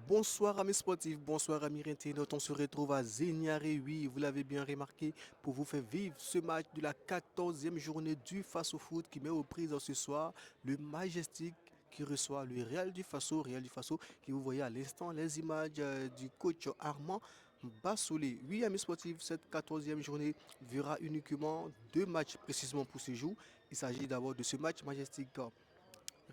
Bonsoir amis sportifs, bonsoir amis internautes, on se retrouve à Zéniaré, oui, vous l'avez bien remarqué, pour vous faire vivre ce match de la 14e journée du Faso Foot qui met aux prises ce soir le Majestic qui reçoit le Real du Faso, qui vous voyez à l'instant les images du coach Armand Bassolé. Oui amis sportifs, cette 14e journée verra uniquement deux matchs précisément pour ce jour. Il s'agit d'abord de ce match Majestic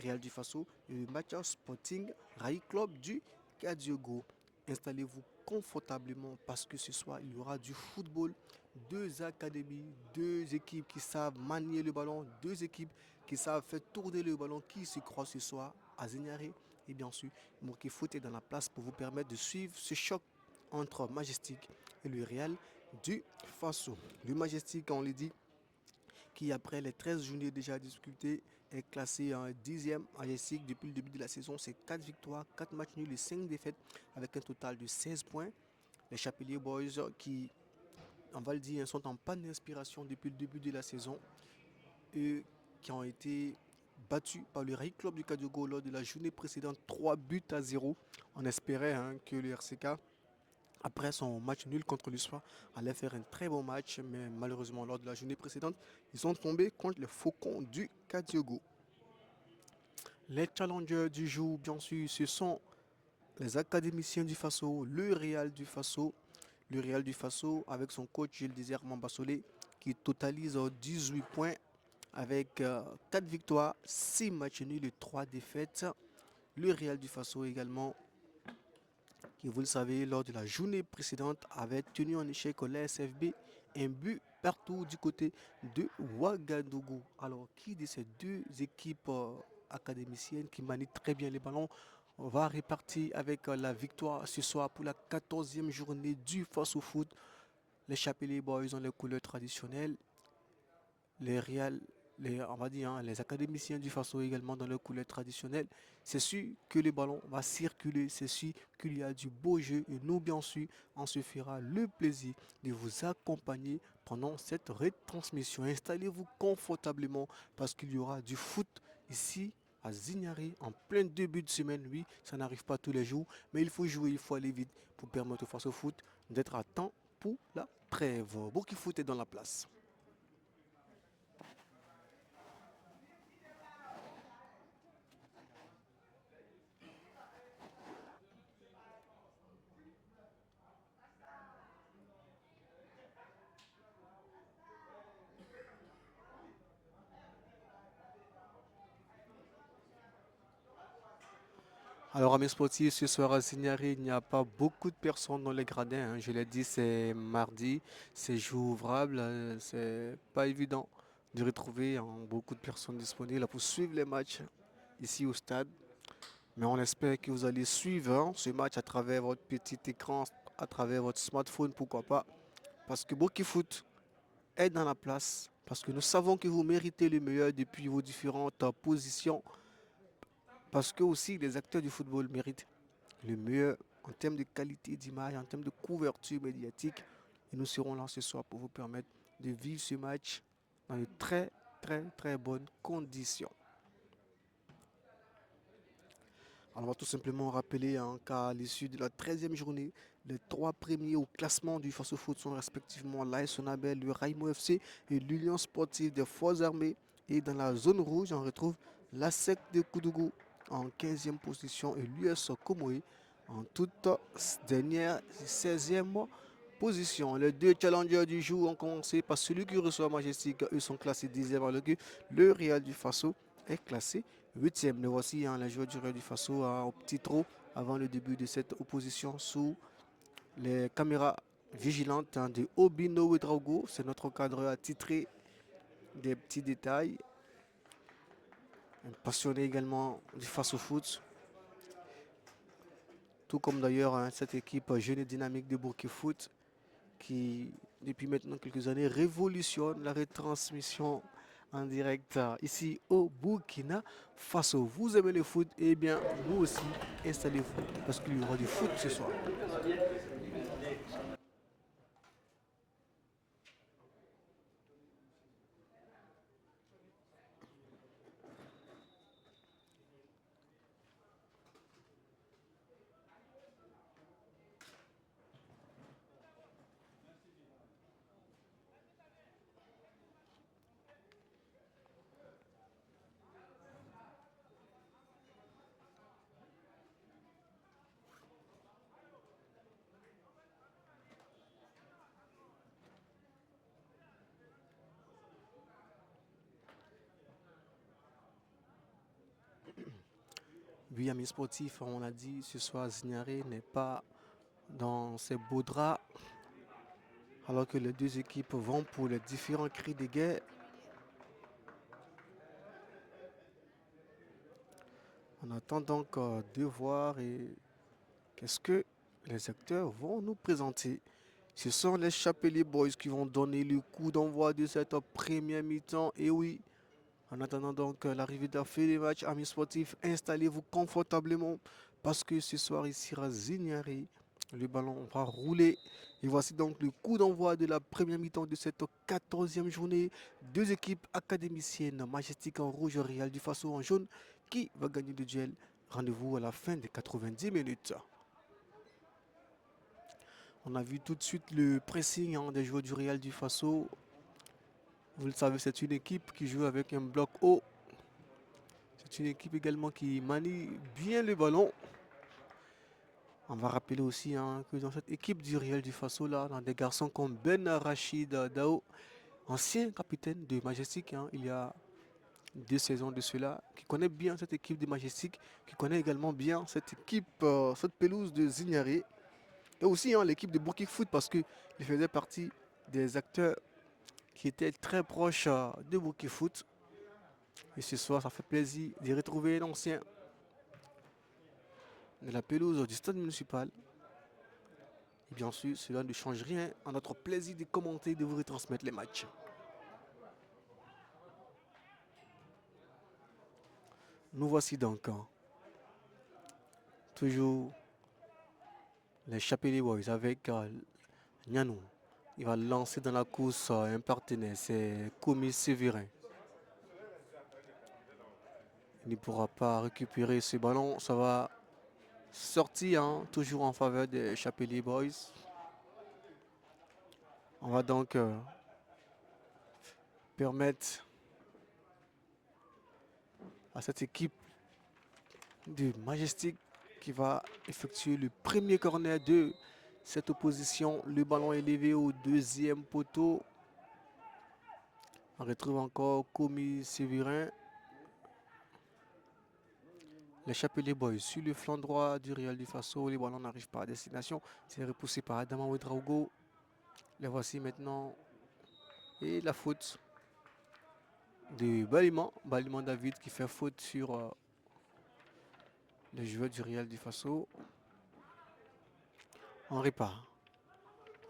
Real du Faso et le match Sporting Rai Club du Kadiogo. Installez-vous confortablement parce que ce soir il y aura du football, deux académies, deux équipes qui savent manier le ballon, deux équipes qui savent faire tourner le ballon qui se croisent ce soir à Zéniaré. Et bien sûr, Mourki Foot est dans la place pour vous permettre de suivre ce choc entre Majestic et le Real du Faso. Le Majestic, on l'a dit, qui après les 13 journées déjà discutées est classé en 10e en G6 depuis le début de la saison. C'est 4 victoires, 4 matchs nuls et 5 défaites avec un total de 16 points. Les Chapelier Boys qui, on va le dire, sont en panne d'inspiration depuis le début de la saison et qui ont été battus par le Rai Club du Kadiogo lors de la journée précédente 3 buts à 0. On espérait que le RCK après son match nul contre l'USFA, allait faire un très bon match, mais malheureusement, lors de la journée précédente, ils sont tombés contre les Faucons du Kadiogo. Les challengers du jour, bien sûr, ce sont les académiciens du Faso, le Real du Faso. Le Real du Faso, avec son coach, je le disais, Armand Bassolé, qui totalise 18 points avec 4 victoires, 6 matchs nuls et 3 défaites. Le Real du Faso également qui, vous le savez, lors de la journée précédente, avait tenu en échec au SFB un but partout du côté de Ouagadougou. Alors, qui de ces deux équipes académiciennes qui manient très bien les ballons va répartir avec la victoire ce soir pour la 14e journée du Face au Foot? Les Chapelier Boys ont les couleurs traditionnelles, les Real, on va dire, les académiciens du Faso également dans leur couleur traditionnelle. C'est sûr que le ballon va circuler, c'est sûr qu'il y a du beau jeu et nous, bien sûr, on se fera le plaisir de vous accompagner pendant cette retransmission. Installez-vous confortablement parce qu'il y aura du foot ici à Zignari en plein début de semaine. Oui, ça n'arrive pas tous les jours, mais il faut jouer, il faut aller vite pour permettre au Faso Foot d'être à temps pour la trêve. Bourki Foot est dans la place. Alors, amis sportifs, ce soir à Signaré, il n'y a pas beaucoup de personnes dans les gradins. Je l'ai dit, c'est mardi, c'est jour ouvrable, c'est pas évident de retrouver beaucoup de personnes disponibles pour suivre les matchs ici au stade. Mais on espère que vous allez suivre ce match à travers votre petit écran, à travers votre smartphone, pourquoi pas. Parce que Boki Foot est dans la place, parce que nous savons que vous méritez le meilleur depuis vos différentes positions, parce que aussi les acteurs du football méritent le meilleur en termes de qualité d'image, en termes de couverture médiatique. Et nous serons là ce soir pour vous permettre de vivre ce match dans de très bonnes conditions. Alors, on va tout simplement rappeler qu'à l'issue de la 13e journée, les trois premiers au classement du Faso Foot sont respectivement l'AS Sonabel, le Raimo FC et l'Union Sportive des Forces Armées. Et dans la zone rouge, on retrouve la SEC de Koudougou en 15e position et l'US Komoé en toute dernière 16e position. Les deux challengers du jour ont commencé par celui qui reçoit Majestic. Eux sont classés 10e alors que le Real du Faso est classé 8e. Le voici les joueurs du Real du Faso au petit trot avant le début de cette opposition sous les caméras vigilantes de Obino Ouedraogo. C'est notre cadre attitré des petits détails. Un passionné également du Faso Foot. Tout comme d'ailleurs cette équipe jeune et dynamique de Burkina Foot qui, depuis maintenant quelques années, révolutionne la retransmission en direct ici au Burkina Faso. Vous aimez le foot? Eh bien, vous aussi, installez-vous parce qu'il y aura du foot ce soir. Oui, amis sportifs, on a dit ce soir, Zignaré n'est pas dans ses beaux draps, alors que les deux équipes vont pour les différents cris de guerre. On attend donc de voir et qu'est-ce que les acteurs vont nous présenter. Ce sont les Chapelier Boys qui vont donner le coup d'envoi de cette première mi-temps. Et oui, en attendant donc l'arrivée de la fin des matchs, amis sportifs, installez-vous confortablement parce que ce soir, il sera Zignaré. Le ballon va rouler. Et voici donc le coup d'envoi de la première mi-temps de cette 14e journée. Deux équipes académiciennes, Majestic en rouge, Real du Faso en jaune. Qui va gagner le duel? Rendez-vous à la fin des 90 minutes. On a vu tout de suite le pressing des joueurs du Real du Faso. Vous le savez, c'est une équipe qui joue avec un bloc haut. C'est une équipe également qui manie bien le ballon. On va rappeler aussi que dans cette équipe du Real du Faso, là, dans des garçons comme Ben Rachid Dao, ancien capitaine de Majestic, il y a 2 saisons de cela, qui connaît bien cette équipe de Majestic, qui connaît également bien cette équipe, cette pelouse de Zignaré. Et aussi l'équipe de Burkina Foot parce qu'il faisait partie des acteurs qui étaient très proches de Burkina Foot. Et ce soir, ça fait plaisir de retrouver l'ancien de la pelouse du stade municipal. Et bien sûr, cela ne change rien à notre plaisir de commenter et de vous retransmettre les matchs. Nous voici donc toujours les Chapelier Boys avec Nianou. Il va lancer dans la course un partenaire, c'est Komi Séverin. Il ne pourra pas récupérer ce ballon, ça va sortir toujours en faveur des Chapelier Boys. On va donc permettre à cette équipe de Majestic qui va effectuer le premier corner de cette opposition. Le ballon est élevé au deuxième poteau. On retrouve encore Komi Séverin. Les Chapelier Boys sur le flanc droit du Real du Faso. Les ballons n'arrivent pas à destination. C'est repoussé par Adama Ouedraogo. Les voici maintenant. Et la faute de Baliman David qui fait faute sur les joueurs du Real du Faso. On répare.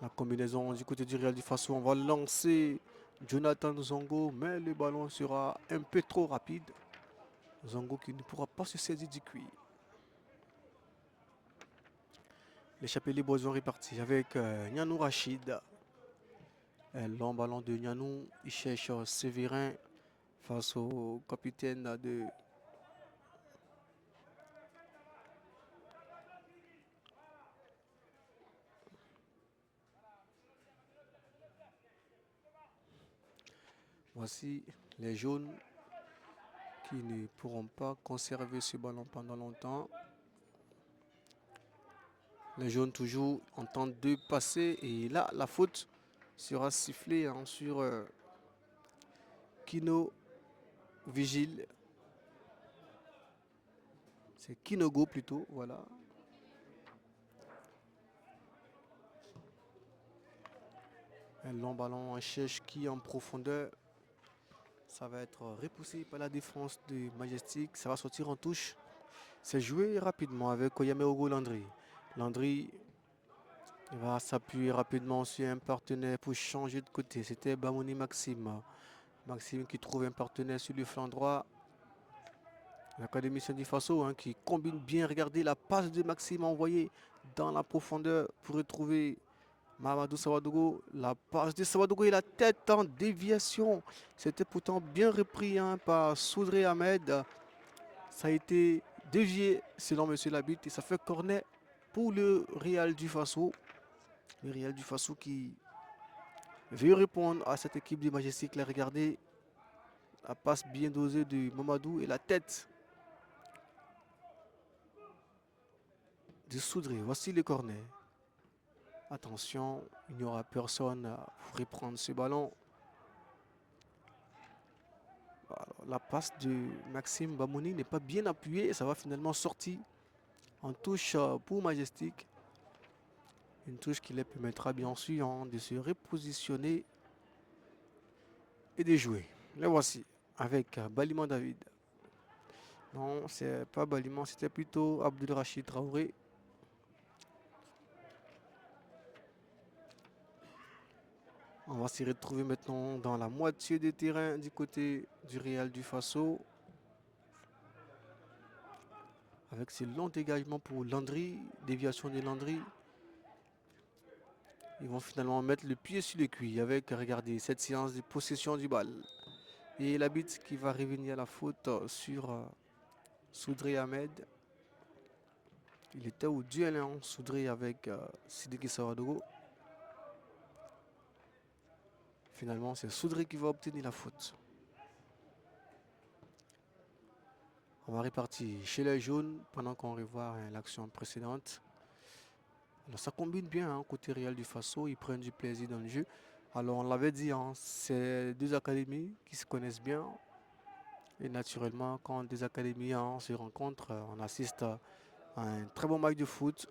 La combinaison du côté du Real du Faso. On va lancer Jonathan Zongo, mais le ballon sera un peu trop rapide. Zongo qui ne pourra pas se saisir du cuir. Les Chapelier Boys ont réparti avec Nianou Rachid. Un long ballon de Nianou. Il cherche Séverin face au capitaine de voici les jaunes qui ne pourront pas conserver ce ballon pendant longtemps. Les jaunes toujours en train de passer et là la faute sera sifflée sur Kino Vigile. C'est Kinogo plutôt, voilà. Un long ballon en cherche qui en profondeur. Ça va être repoussé par la défense de Majestic. Ça va sortir en touche. C'est joué rapidement avec Oyameogo Landry. Landry va s'appuyer rapidement sur un partenaire pour changer de côté. C'était Bamoni Maxime. Maxime qui trouve un partenaire sur le flanc droit. L'académicien du Faso qui combine bien. Regardez la passe de Maxime envoyée dans la profondeur pour retrouver Mamadou Sawadogo. La passe de Sawadogo et la tête en déviation. C'était pourtant bien repris par Soudré Ahmed. Ça a été dévié selon M. Labitte et ça fait corner pour le Real du Faso. Le Real du Faso qui veut répondre à cette équipe du Majestic. Là, regardez la passe bien dosée de Mamadou et la tête de Soudré. Voici le corner. Attention, il n'y aura personne pour reprendre ce ballon. la passe de Maxime Bamouni n'est pas bien appuyée et ça va finalement sortir en touche pour Majestic. Une touche qui leur permettra bien sûr de se repositionner et de jouer. Les voici avec Baliman David. Non, c'est pas Baliman, c'était plutôt Abdul Rachid Traoré. On va s'y retrouver maintenant dans la moitié des terrains du côté du Real du Faso. Avec ces longs dégagements pour Landry, déviation de Landry. Ils vont finalement mettre le pied sur le cuir avec, regardez, cette séance de possession du bal. Et la bite qui va revenir à la faute sur Soudré Ahmed. Il était au duel, hein, Soudré avec Sidiki Sawadogo. Finalement, c'est Soudré qui va obtenir la faute. On va repartir chez les jaunes pendant qu'on revoit l'action précédente. Alors, ça combine bien, hein, côté Real du Faso, ils prennent du plaisir dans le jeu. Alors on l'avait dit, hein, c'est deux académies qui se connaissent bien. Et naturellement, quand des académies se rencontrent, on assiste à un très bon match de foot.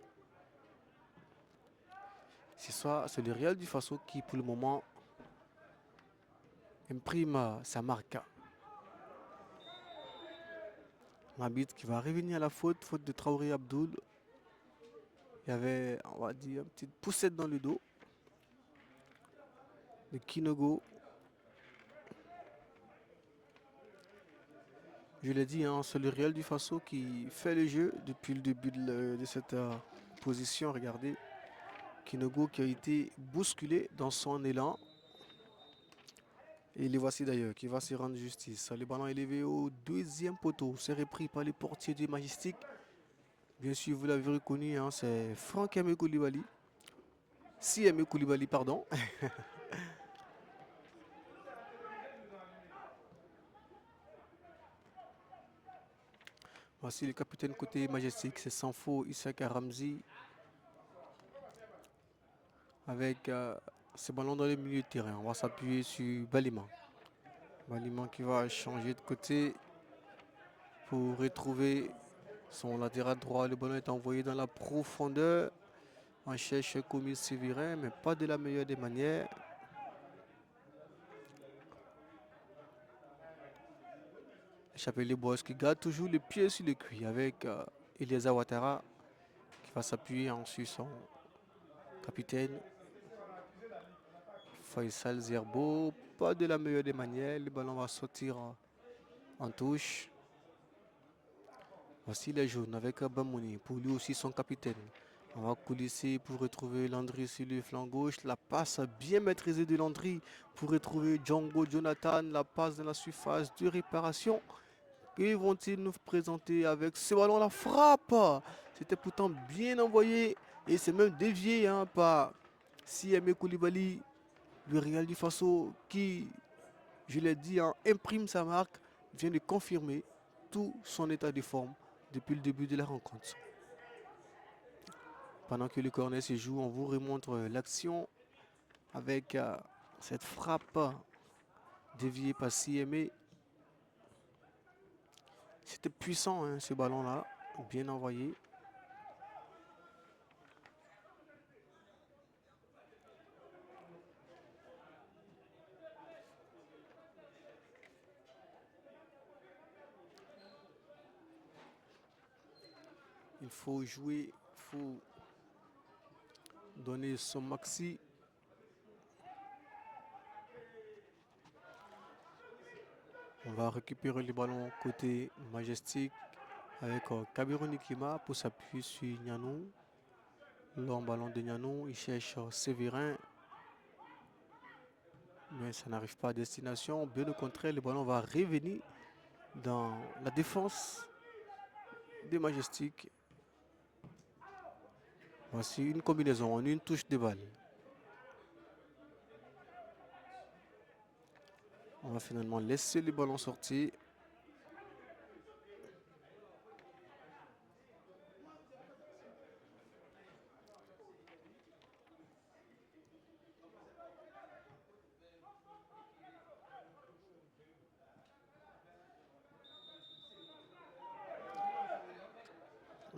C'est le Real du Faso qui, pour le moment, imprime sa marque. Mabit qui va revenir à la faute de Traoré Abdoul. Il y avait, on va dire, une petite poussette dans le dos de Kinogo. Je l'ai dit, hein, c'est le Real du Faso qui fait le jeu depuis le début de cette position. Regardez, Kinogo qui a été bousculé dans son élan. Et les voici d'ailleurs qui va se rendre justice. Le ballon élevé au deuxième poteau. C'est repris par les portiers du Majestic. Bien sûr, vous l'avez reconnu, hein, c'est Franck Aimé Koulibaly. Si Aimé Koulibaly, pardon. Voici le capitaine côté Majestic, c'est Sanfo Issaka Ramzi. Avec ce ballon dans le milieu de terrain. On va s'appuyer sur Baliman. Baliman qui va changer de côté pour retrouver son latéral droit. Le ballon est envoyé dans la profondeur. On cherche Comis Séverin, mais pas de la meilleure des manières. Chapelier Bois qui garde toujours le pied sur le cuir avec Eliezer Ouattara qui va s'appuyer sur son capitaine. Faisal Zerbo, pas de la meilleure des manières. Le ballon va sortir en touche. Voici les jaunes avec Bamouni, pour lui aussi son capitaine. On va coulisser pour retrouver Landry sur le flanc gauche. La passe bien maîtrisée de Landry pour retrouver Django Jonathan. La passe dans la surface de réparation. Que vont-ils nous présenter avec ce ballon? La frappe! C'était pourtant bien envoyé et c'est même dévié par Siame Koulibaly, le Real du Faso qui, je l'ai dit, imprime sa marque, vient de confirmer tout son état de forme depuis le début de la rencontre. Pendant que le corner se joue, on vous remontre l'action avec cette frappe déviée par Siame. C'était puissant, hein, ce ballon-là, bien envoyé. Il faut jouer, il faut donner son maxi. On va récupérer le ballon côté Majestic avec Kabironi Klima pour s'appuyer sur Nianou. Long ballon de Nianou, il cherche Séverin. Mais ça n'arrive pas à destination. Bien au contraire, le ballon va revenir dans la défense de Majestic. Voici une combinaison en une touche de balle. On va finalement laisser le ballon sortir.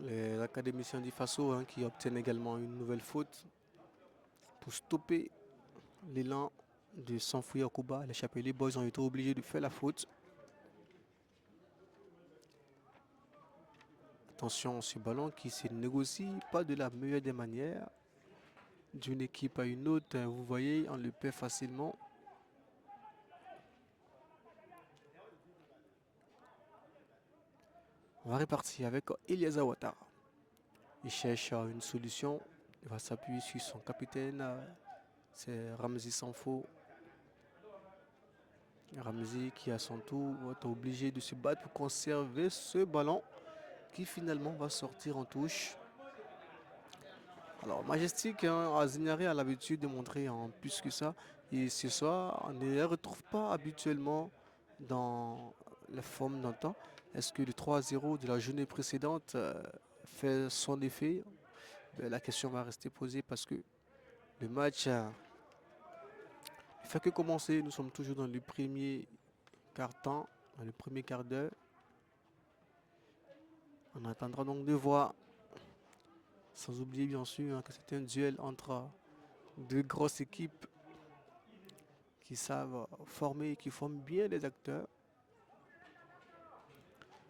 Les académiciens du Faso qui obtiennent également une nouvelle faute pour stopper l'élan de s'enfuir à Cuba. Les Chapelier Boys ont été obligés de faire la faute. Attention, ce ballon qui se négocie pas de la meilleure des manières. D'une équipe à une autre, vous voyez, on le perd facilement. On va repartir avec Eliasa Ouattara. Il cherche une solution. Il va s'appuyer sur son capitaine. C'est Ramzi Sanfo. Ramzi qui à son tour va être obligé de se battre pour conserver ce ballon qui finalement va sortir en touche. Alors Majestic, Zignaré a l'habitude de montrer en plus que ça. Et ce soir, on ne les retrouve pas habituellement dans la forme d'antan. Est-ce que le 3-0 de la journée précédente fait son effet? La question va rester posée parce que le match ne fait que commencer. Nous sommes toujours dans le premier quart-temps, dans le premier quart d'heure. On attendra donc de voir. Sans oublier bien sûr que c'est un duel entre deux grosses équipes qui savent former, qui forment bien les acteurs.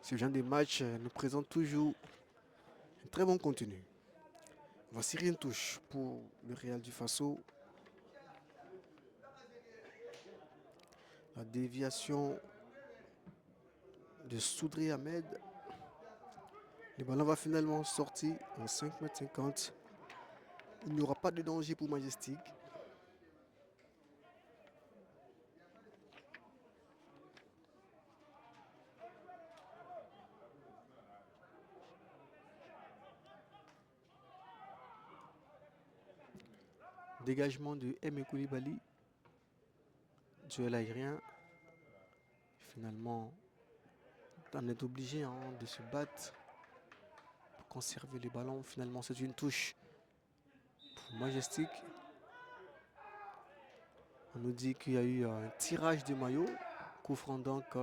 Ce genre de match nous présente toujours un très bon contenu. Voici une touche pour le Real du Faso. La déviation de Soudri Ahmed. Le ballon va finalement sortir en 5,50 m. Il n'y aura pas de danger pour Majestic. Dégagement de M. Koulibaly. Duel aérien. Finalement, on est obligé de se battre pour conserver les ballons. Finalement, c'est une touche pour Majestic. On nous dit qu'il y a eu un tirage de maillot. Coup franc donc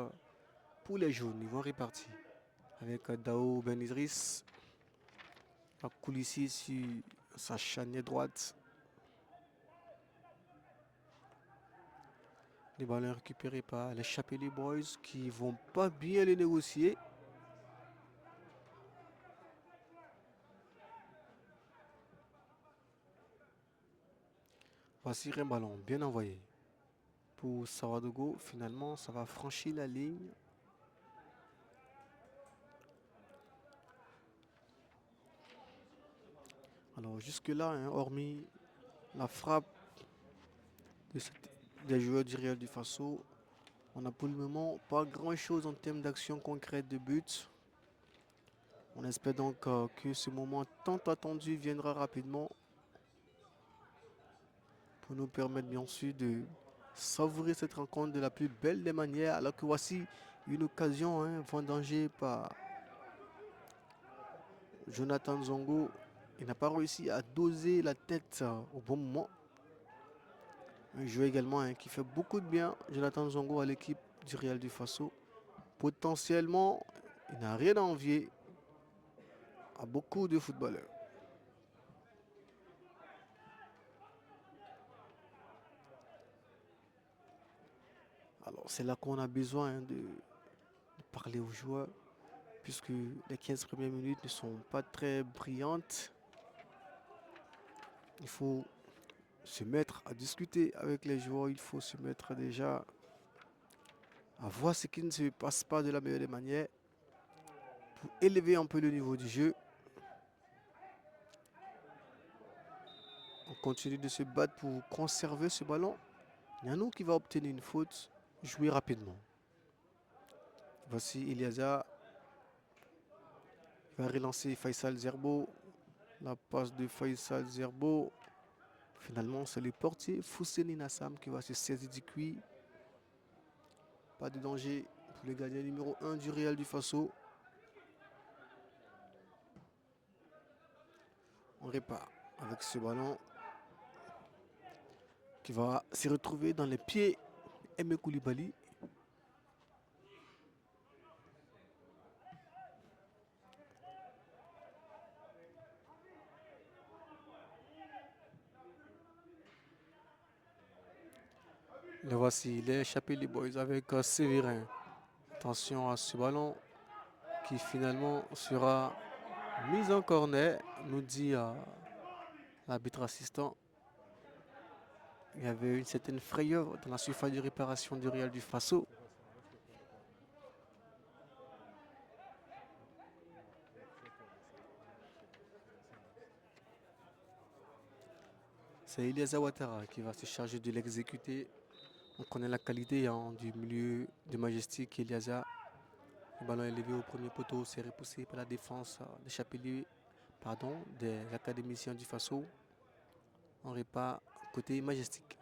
pour les jaunes. Ils vont repartir avec Dao Ben Idriss. La Koulissi sur sa charnière droite. Les ballons récupérés par les Chapelier Boys qui vont pas bien les négocier. Voici un ballon bien envoyé pour Sawadogo. Finalement, ça va franchir la ligne. Alors jusque-là, hormis la frappe des joueurs du Real du Faso, on n'a pour le moment pas grand-chose en termes d'action concrète de but. On espère donc que ce moment tant attendu viendra rapidement pour nous permettre bien sûr de savourer cette rencontre de la plus belle des manières, alors que voici une occasion vendangée par Jonathan Zongo. Il n'a pas réussi à doser la tête au bon moment. Un joueur également qui fait beaucoup de bien, Jonathan Zongo, à l'équipe du Real du Faso. Potentiellement, il n'a rien à envier à beaucoup de footballeurs. Alors c'est là qu'on a besoin de parler aux joueurs, puisque les 15 premières minutes ne sont pas très brillantes. Il faut se mettre à discuter avec les joueurs, il faut se mettre déjà à voir ce qui ne se passe pas de la meilleure des manières pour élever un peu le niveau du jeu. On continue de se battre pour conserver ce ballon. Nianou qui va obtenir une faute, jouer rapidement. Voici Eliasa. Il va relancer Faisal Zerbo. La passe de Faisal Zerbo. Finalement, c'est le portier Fousseni Nassam qui va se saisir du cuit. Pas de danger pour le gardien numéro 1 du Real du Faso. On repart avec ce ballon qui va se retrouver dans les pieds d'Aimé Koulibaly. Le voici, il est échappé les boys avec Séverin. Attention à ce ballon qui finalement sera mis en corner, nous dit l'arbitre assistant. Il y avait une certaine frayeur dans la surface de réparation du Real du Faso. C'est Eliasa Ouattara qui va se charger de l'exécuter. On connaît la qualité du milieu de Majestic. Eliasa, le ballon est levé au premier poteau, c'est repoussé par la défense des Chapeliers, des académiciens du Faso. On répare côté Majestic.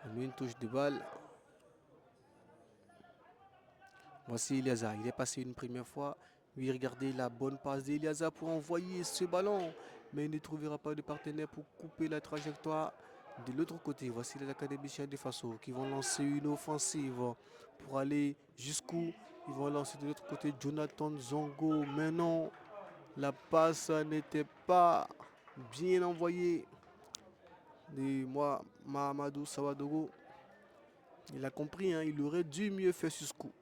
On met une touche de balle. Voici Eliasa, il est passé une première fois. Oui, regardez la bonne passe d'Eliasa pour envoyer ce ballon. Mais il ne trouvera pas de partenaire pour couper la trajectoire. De l'autre côté, voici les académiciens de Faso qui vont lancer une offensive pour aller jusqu'où. Ils vont lancer de l'autre côté Jonathan Zongo. Mais non, la passe n'était pas bien envoyée de Mahamadou Sawadogo. Il a compris, hein, il aurait dû mieux faire sur ce coup.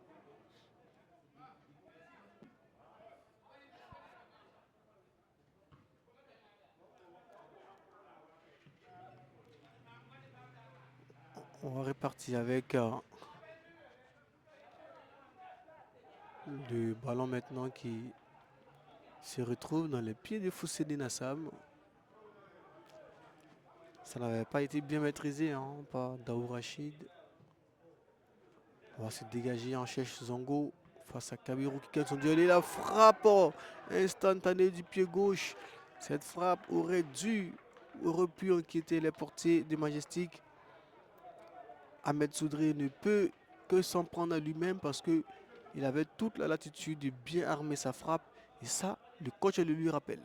On va repartir avec le ballon maintenant qui se retrouve dans les pieds de Foussedi Nassam. Ça n'avait pas été bien maîtrisé par Daou Rachid. On va se dégager en cherche Zongo face à Kabiru qui gagne son duel. Et la frappe instantanée du pied gauche. Cette frappe aurait pu inquiéter les portiers de Majestic. Ahmed Soudré ne peut que s'en prendre à lui-même parce qu'il avait toute la latitude de bien armer sa frappe. Et ça, le coach le lui rappelle.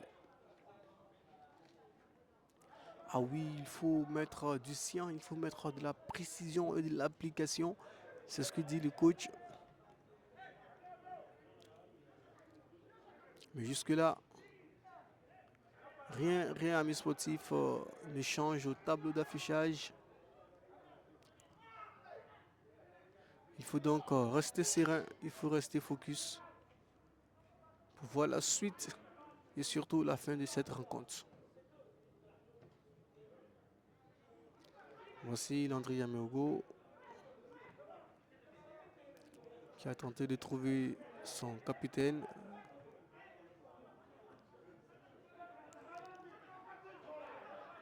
Ah oui, il faut mettre du sien, il faut mettre de la précision et de l'application. C'est ce que dit le coach. Mais jusque-là, rien à mes sportifs ne change au tableau d'affichage. Il faut donc rester serein, il faut rester focus pour voir la suite et surtout la fin de cette rencontre. Voici Landry Yameogo qui a tenté de trouver son capitaine.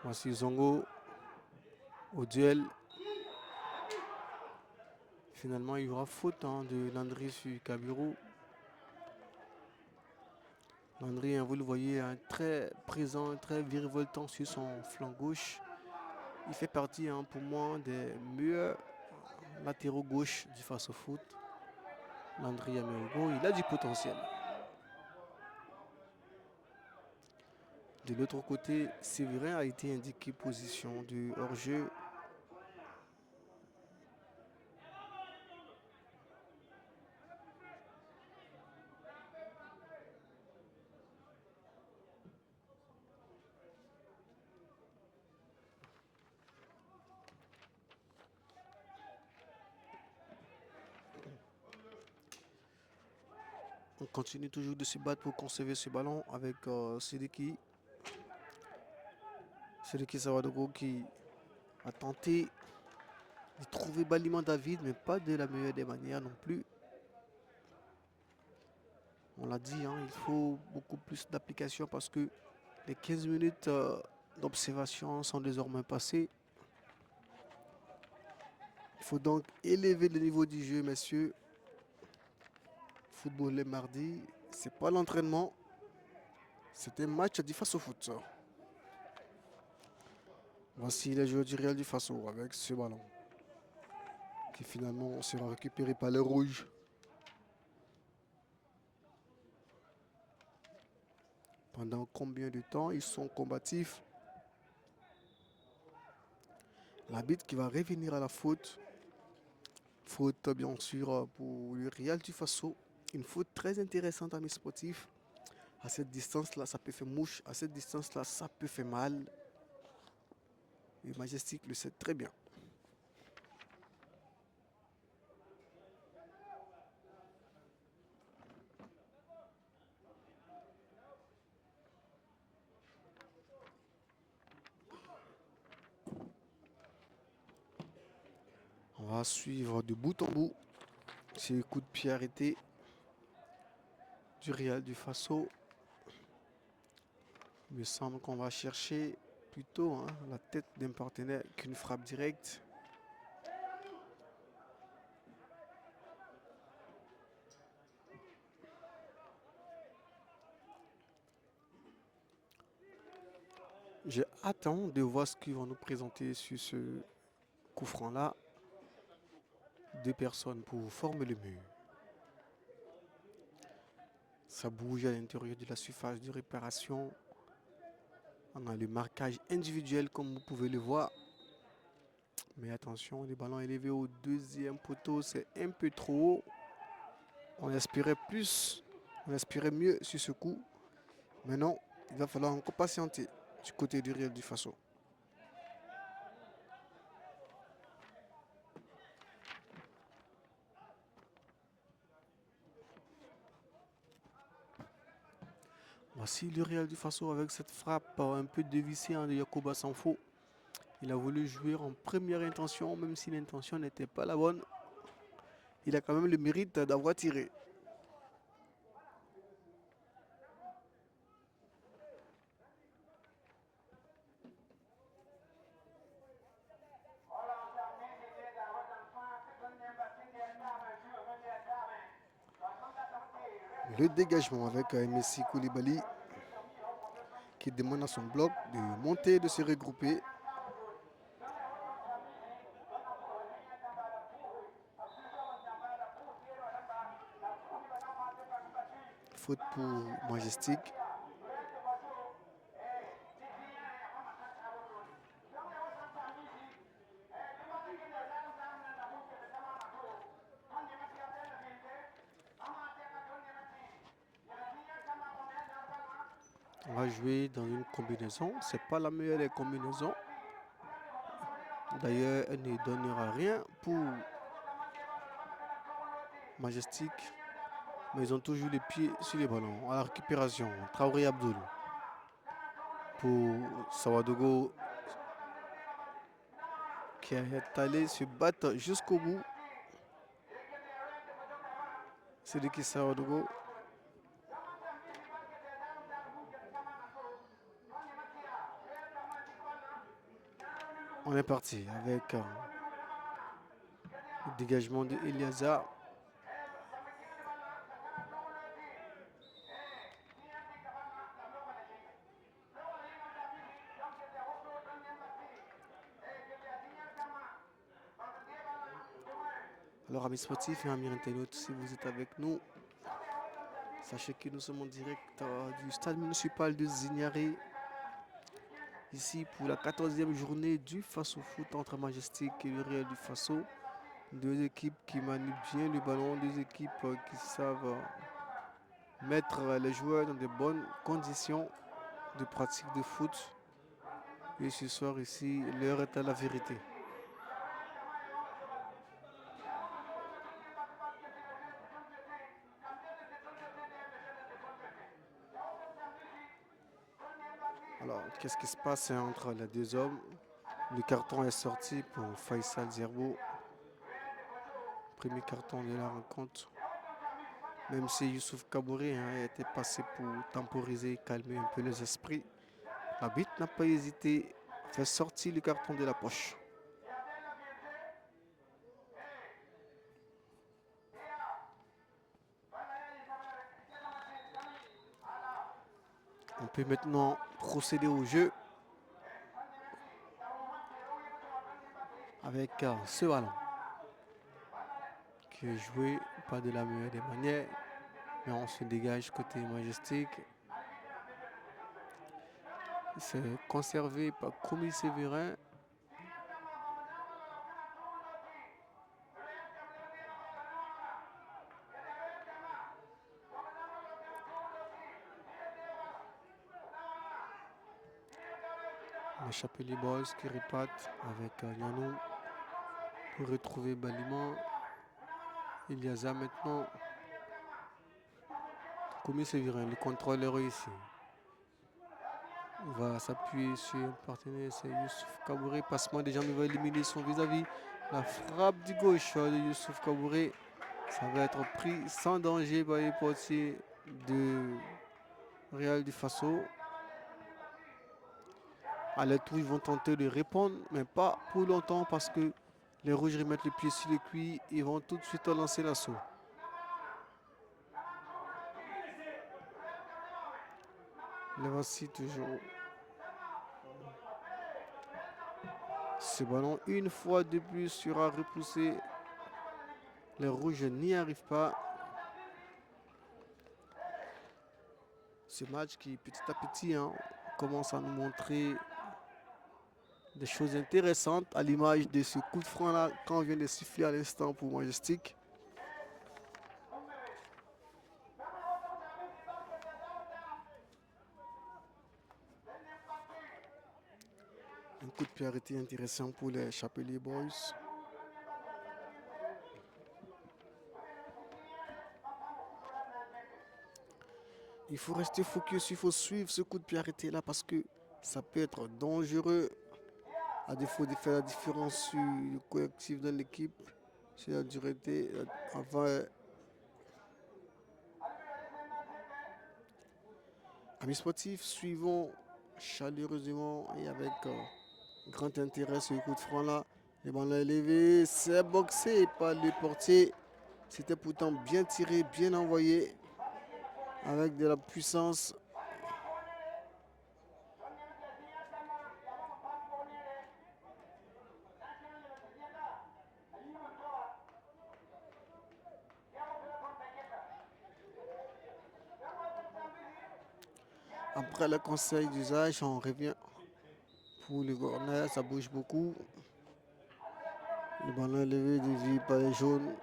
Voici Zongo au duel. Finalement, il y aura faute de Landry sur Kabiru. Landry, vous le voyez, très présent, très virevoltant sur son flanc gauche. Il fait partie pour moi des meilleurs latéraux gauche du face-au-foot. Landry Yameogo, il a du potentiel. De l'autre côté, Séverin a été indiqué position de hors-jeu. On continue toujours de se battre pour conserver ce ballon avec Sidiki Sawadogo qui a tenté de trouver Baliment David, mais pas de la meilleure des manières non plus. On l'a dit, il faut beaucoup plus d'application parce que les 15 minutes d'observation sont désormais passées. Il faut donc élever le niveau du jeu, messieurs. Football les mardis, c'est pas l'entraînement, c'est un match du face au foot. Voici les joueurs du Real du Faso avec ce ballon qui finalement sera récupéré par les rouges. Pendant combien de temps ils sont combatifs? L'arbitre qui va revenir à la faute. Faute bien sûr pour le Real du Faso. Une faute très intéressante à mes sportifs. À cette distance-là, ça peut faire mouche. À cette distance-là, ça peut faire mal. Et Majestic le sait très bien. va suivre de bout en bout ces coups de pied arrêtés du Real du Faso. Il me semble qu'on va chercher plutôt la tête d'un partenaire qu'une frappe directe. J'ai hâte de voir ce qu'ils vont nous présenter sur ce coup franc-là. Deux personnes pour former le mur. Ça bouge à l'intérieur de la surface de réparation. On a le marquage individuel comme vous pouvez le voir. Mais attention, le ballon élevé au deuxième poteau, c'est un peu trop haut. On espérait plus, on espérait mieux sur ce coup. Mais non, il va falloir encore patienter du côté du Real du Faso. Voici le Real du Faso avec cette frappe un peu dévissée de Yakuba Sanfo. Il a voulu jouer en première intention, même si l'intention n'était pas la bonne. Il a quand même le mérite d'avoir tiré. Le dégagement avec Messi Koulibaly qui demande à son bloc de monter et de se regrouper. Faute pour Majestic. On va jouer dans une combinaison. C'est pas la meilleure des combinaisons. D'ailleurs, elle ne donnera rien pour Majestic. Mais ils ont toujours les pieds sur les ballons. À la récupération, Traoré Abdoul. Pour Sawadogo qui est allé se battre jusqu'au bout. C'est de qui Sawadogo. On est parti avec le dégagement de Eliaza. Alors amis sportifs et amis internautes, si vous êtes avec nous, sachez que nous sommes en direct du stade municipal de Zignaré. Ici pour la 14e journée du Faso Foot entre Majestic et le Real du Faso. Deux équipes qui manient bien le ballon, deux équipes qui savent mettre les joueurs dans de bonnes conditions de pratique de foot. Et ce soir ici, l'heure est à la vérité. Alors, qu'est-ce qui se passe entre les deux hommes? Le carton est sorti pour Faisal Zerbo. Premier carton de la rencontre. Même si Youssouf Kabouré était passé pour temporiser et calmer un peu les esprits, l'arbitre n'a pas hésité à faire sortir le carton de la poche. On peut maintenant procéder au jeu avec ce ballon qui est joué pas de la meilleure des manières, mais on se dégage côté Majestic. C'est conservé par Koumi Sévérin. Les Chapelier Boys qui repartent avec Yanou pour retrouver Balima. Eliaza maintenant. Koumi Sévérin, le contrôle est réussi. On va s'appuyer sur un partenaire, c'est Youssouf Kabouré. Passement des jambes, il va éliminer son vis-à-vis. La frappe du gauche de Youssouf Kabouré. Ça va être pris sans danger par les portiers de Real du Faso. À leur tour, ils vont tenter de répondre, mais pas pour longtemps parce que les rouges remettent le pied sur le cuir et vont tout de suite lancer l'assaut. Le voici toujours. Ce ballon, une fois de plus, sera repoussé. Les rouges n'y arrivent pas. Ce match qui, petit à petit, commence à nous montrer des choses intéressantes à l'image de ce coup de franc-là qu'on vient de siffler à l'instant pour Majestic. Un coup de pied arrêté intéressant pour les Chapelier Boys. Il faut rester focus, il faut suivre ce coup de pied arrêté là parce que ça peut être dangereux. À défaut de faire la différence sur le collectif de l'équipe, sur la durée avant. Amis sportifs, suivons chaleureusement et avec grand intérêt ce coup de franc là. Les ballons élevés, c'est boxé par le portier. C'était pourtant bien tiré, bien envoyé, avec de la puissance. Après le conseil d'usage, on revient pour le corner, ça bouge beaucoup. Le ballon élevé dévié par les jaunes.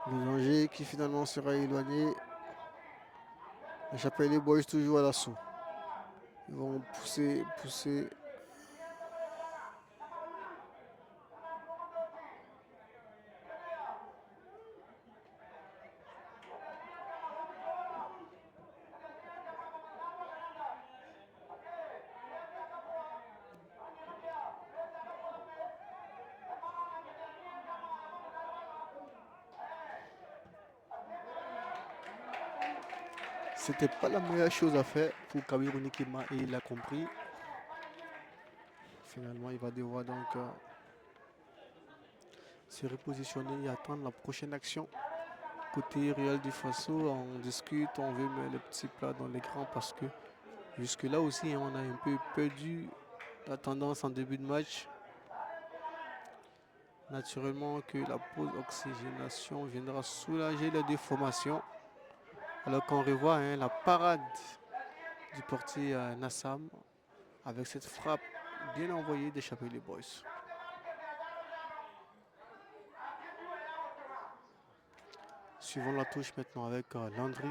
Le danger qui finalement sera éloigné. Les Chapelier Boys toujours à l'assaut. Ils vont pousser. C'était pas la meilleure chose à faire pour Kabiru Nikima et il l'a compris. Finalement, il va devoir donc se repositionner et attendre la prochaine action. Côté Real du Faso, on discute, on veut mettre le petit plat dans l'écran parce que jusque là aussi, on a un peu perdu la tendance en début de match. Naturellement que la pause oxygénation viendra soulager les déformations. Alors qu'on revoit la parade du portier Nassam avec cette frappe bien envoyée d'échapper les boys. Suivons la touche maintenant avec Landry.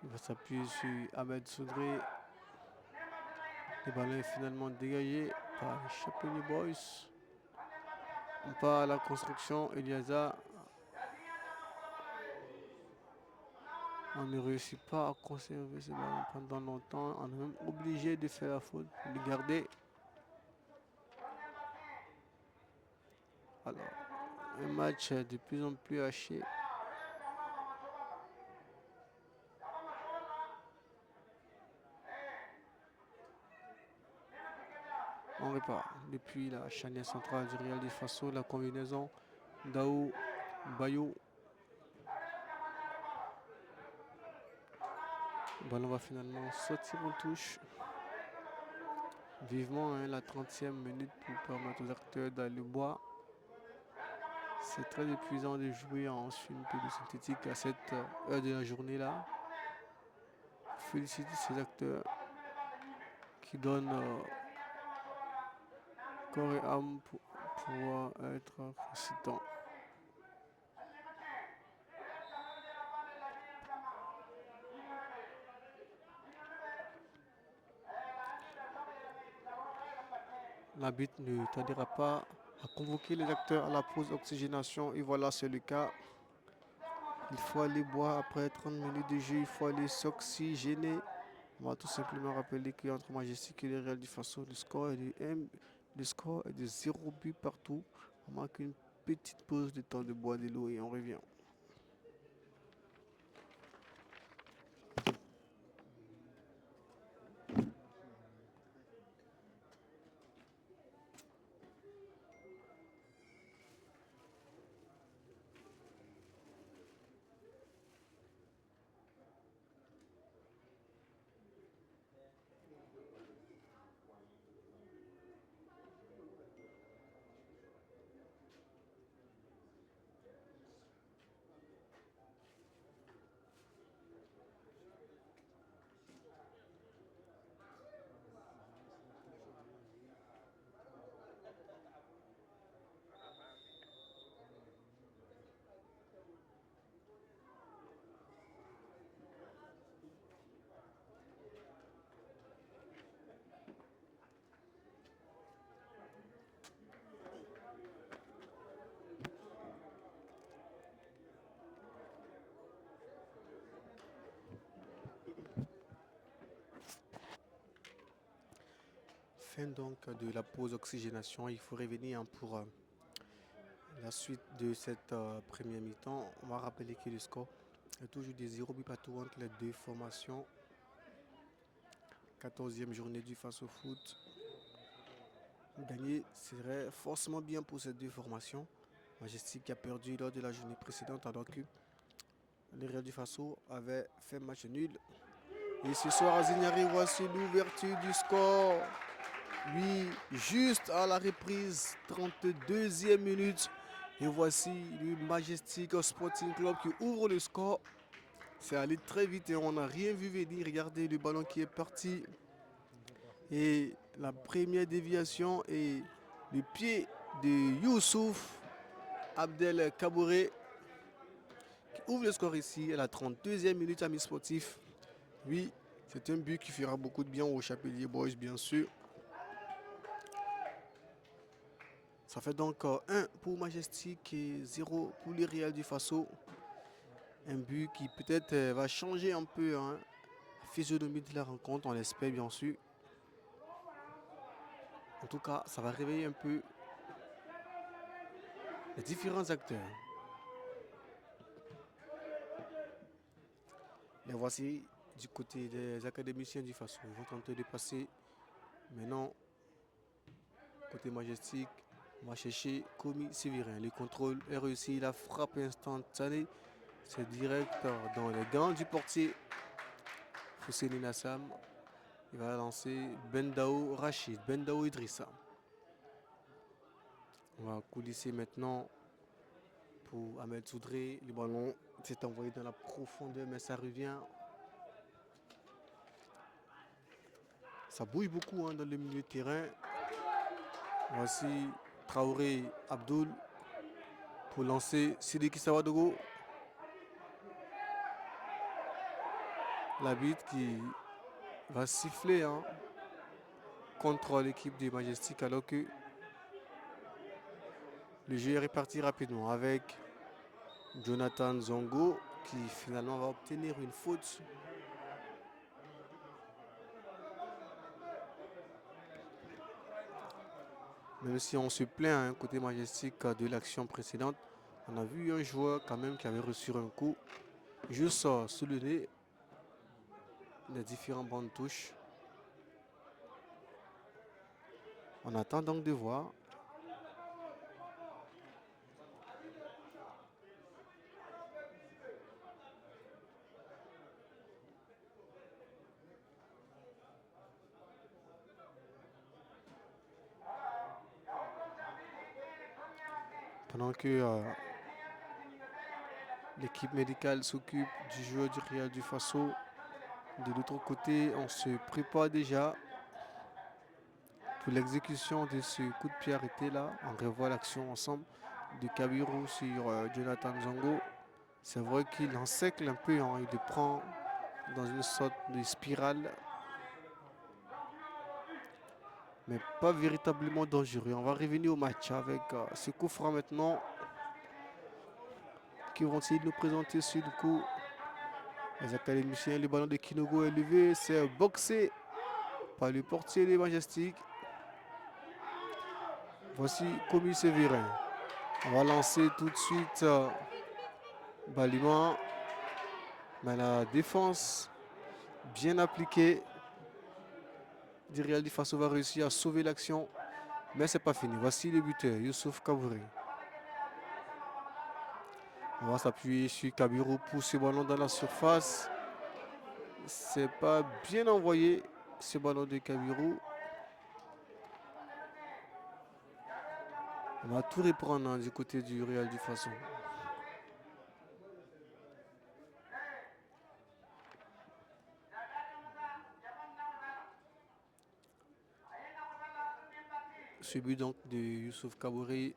Il va s'appuyer sur Ahmed Soudré. Le ballon est finalement dégagé par les Chapelier Boys. On part à la construction. Eliasa. On ne réussit pas à conserver ce ballon pendant longtemps. On est même obligé de faire la faute, de le garder. Alors, un match de plus en plus haché. On repart depuis la charnière centrale du Real du Faso, la combinaison Dao Bayo. Le ballon va finalement sortir en touche. Vivement la 30e minute pour permettre aux acteurs d'aller boire. C'est très épuisant de jouer en pelouse synthétique à cette heure de la journée là. Félicite ces acteurs qui donnent corps et âme pour pouvoir être récitant. L'arbitre ne tardera pas à convoquer les acteurs à la pause oxygénation et voilà c'est le cas. Il faut aller boire après 30 minutes de jeu, il faut aller s'oxygéner. On va tout simplement rappeler qu'entre Majestic et le Real du Faso, le score est de 0 but partout. On marque une petite pause de temps de boire de l'eau et on revient. Fin donc de la pause oxygénation, il faut revenir pour la suite de cette première mi-temps. On va rappeler que le score est toujours des 0 buts partout entre les deux formations. 14e journée du Face au Foot. Gagner serait forcément bien pour ces deux formations. Majestic a perdu lors de la journée précédente alors que le Real du Faso avait fait match nul. Et ce soir à Zignari, voici l'ouverture du score. Oui, juste à la reprise, 32e minute. Et voici le Majestic Sporting Club qui ouvre le score. C'est allé très vite et on n'a rien vu venir. Regardez le ballon qui est parti. Et la première déviation et le pied de Youssouf Abdel Kabouré qui ouvre le score ici à la 32e minute, amis sportifs. Oui, c'est un but qui fera beaucoup de bien aux Chapelier Boys, bien sûr. Ça fait donc 1 pour Majestic et 0 pour le Real du Faso. Un but qui peut-être va changer un peu la physionomie de la rencontre, on l'espère bien sûr. En tout cas, ça va réveiller un peu les différents acteurs. Les voici du côté des académiciens du Faso. Ils vont tenter de passer maintenant côté Majestic. On va chercher Komi Séverin. Le contrôle est réussi. La frappe instantanée. C'est direct dans les gants du portier. Fousséni Nassam. Il va lancer Bendao Rachid. Bendao Idrissa. On va coulisser maintenant pour Ahmed Soudré. Le ballon s'est envoyé dans la profondeur, mais ça revient. Ça bouge beaucoup dans le milieu de terrain. Voici Traoré Abdoul pour lancer Sidiki Sawadogo. L'arbitre qui va siffler contre l'équipe des Majestic alors que le jeu est réparti rapidement avec Jonathan Zongo qui finalement va obtenir une faute. Même si on se plaint côté Majestic de l'action précédente, on a vu un joueur quand même qui avait reçu un coup juste sous le nez. Les différents bandes touches. On attend donc de voir. Pendant que l'équipe médicale s'occupe du joueur du Real du Faso, de l'autre côté, on se prépare déjà pour l'exécution de ce coup de pied arrêté là. On revoit l'action ensemble de Kabiru sur Jonathan Zongo. C'est vrai qu'il encercle un peu, il le prend dans une sorte de spirale. Mais pas véritablement dangereux. On va revenir au match avec ce coup franc maintenant. qui vont-ils nous présenter sur le coup? Les académiciens, le ballon de Kinogo est levé, c'est boxé par le portier des Majestiques. Voici Komi Sévérin. On va lancer tout de suite Baliment. Mais la défense bien appliquée du Real du Faso va réussir à sauver l'action. Mais c'est pas fini. Voici le buteur, Youssouf Kabouri. On va s'appuyer sur Kabiru pour ce ballon dans la surface. C'est pas bien envoyé ce ballon de Kabiru. On va tout reprendre du côté du Real du Faso. Ce but donc de Youssouf Kabouri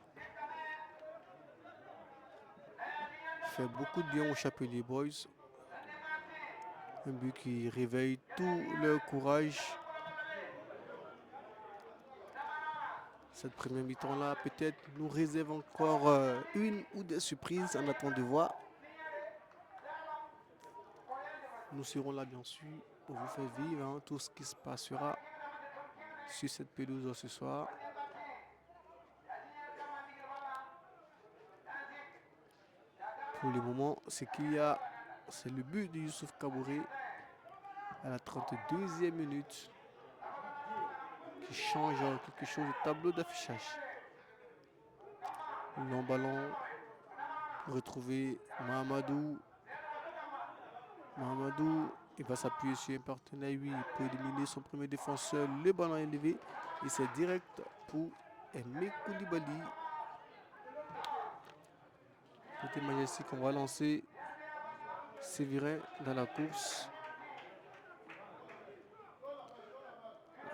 fait beaucoup de bien aux Chapelier Boys. Un but qui réveille tout leur courage. Cette première mi-temps-là, peut-être nous réserve encore une ou des surprises en attendant de voir. Nous serons là, bien sûr, pour vous faire vivre tout ce qui se passera sur cette pelouse ce soir. Pour le moment, ce qu'il y a, c'est le but de Youssouf Kabouri à la 32e minute qui change quelque chose au tableau d'affichage. Long ballon retrouvé Mahamadou. Mahamadou, il va s'appuyer sur un partenaire, oui, pour éliminer son premier défenseur. Le ballon est élevé et c'est direct pour Aimé Koulibaly. Côté Majestic, on va lancer Sévérin dans la course.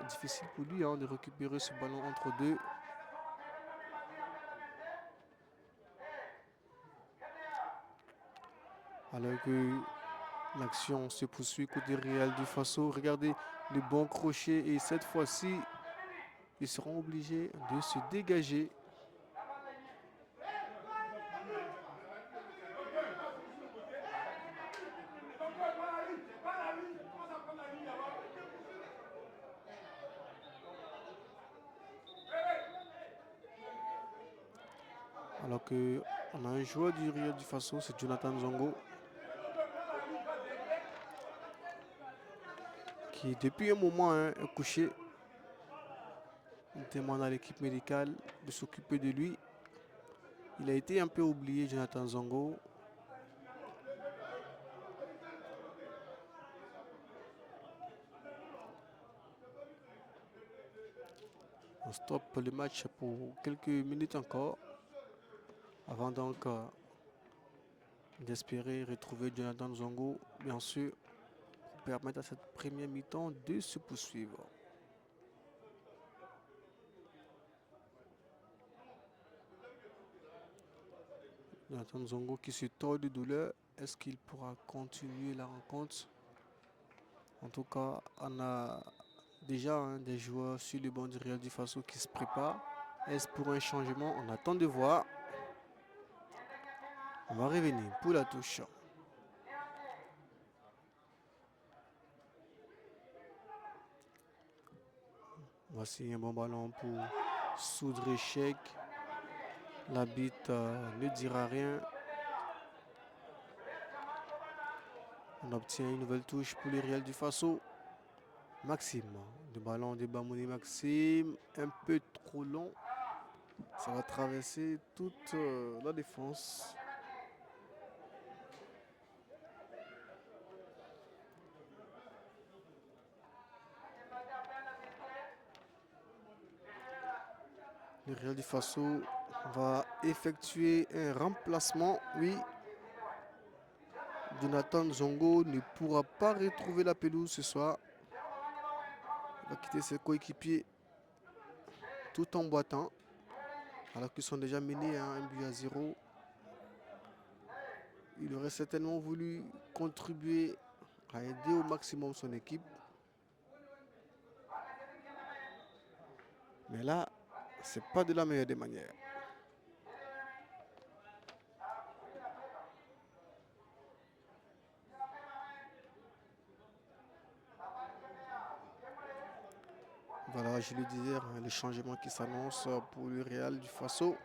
Difficile pour lui de récupérer ce ballon entre deux. Alors que l'action se poursuit côté Real du Faso. Regardez le bon crochet et cette fois-ci, ils seront obligés de se dégager. Alors qu'on a un joueur du Real du Faso, c'est Jonathan Zongo, qui depuis un moment est couché. Il demande à l'équipe médicale de s'occuper de lui. Il a été un peu oublié, Jonathan Zongo. On stoppe le match pour quelques minutes encore, avant donc d'espérer retrouver Jonathan Zongo, bien sûr, pour permettre à cette première mi-temps de se poursuivre. Jonathan Zongo qui se tord de douleur. Est-ce qu'il pourra continuer la rencontre? En tout cas, on a déjà des joueurs sur le banc du Real du Faso qui se préparent. Est-ce pour un changement? On attend de voir. On va revenir pour la touche. Voici un bon ballon pour Soudre Cheikh. La bite ne dira rien. On obtient une nouvelle touche pour le Real du Faso. Maxime, le ballon de Bamouni Maxime, un peu trop long. Ça va traverser toute la défense. Le Real du Faso va effectuer un remplacement. Oui, Jonathan Zongo ne pourra pas retrouver la pelouse ce soir. Il va quitter ses coéquipiers tout en boitant, alors qu'ils sont déjà menés à 1-0. Il aurait certainement voulu contribuer à aider au maximum son équipe. Mais là, c'est pas de la meilleure des manières. Voilà, je le disais, hein, les changements qui s'annoncent pour le Real du Faso.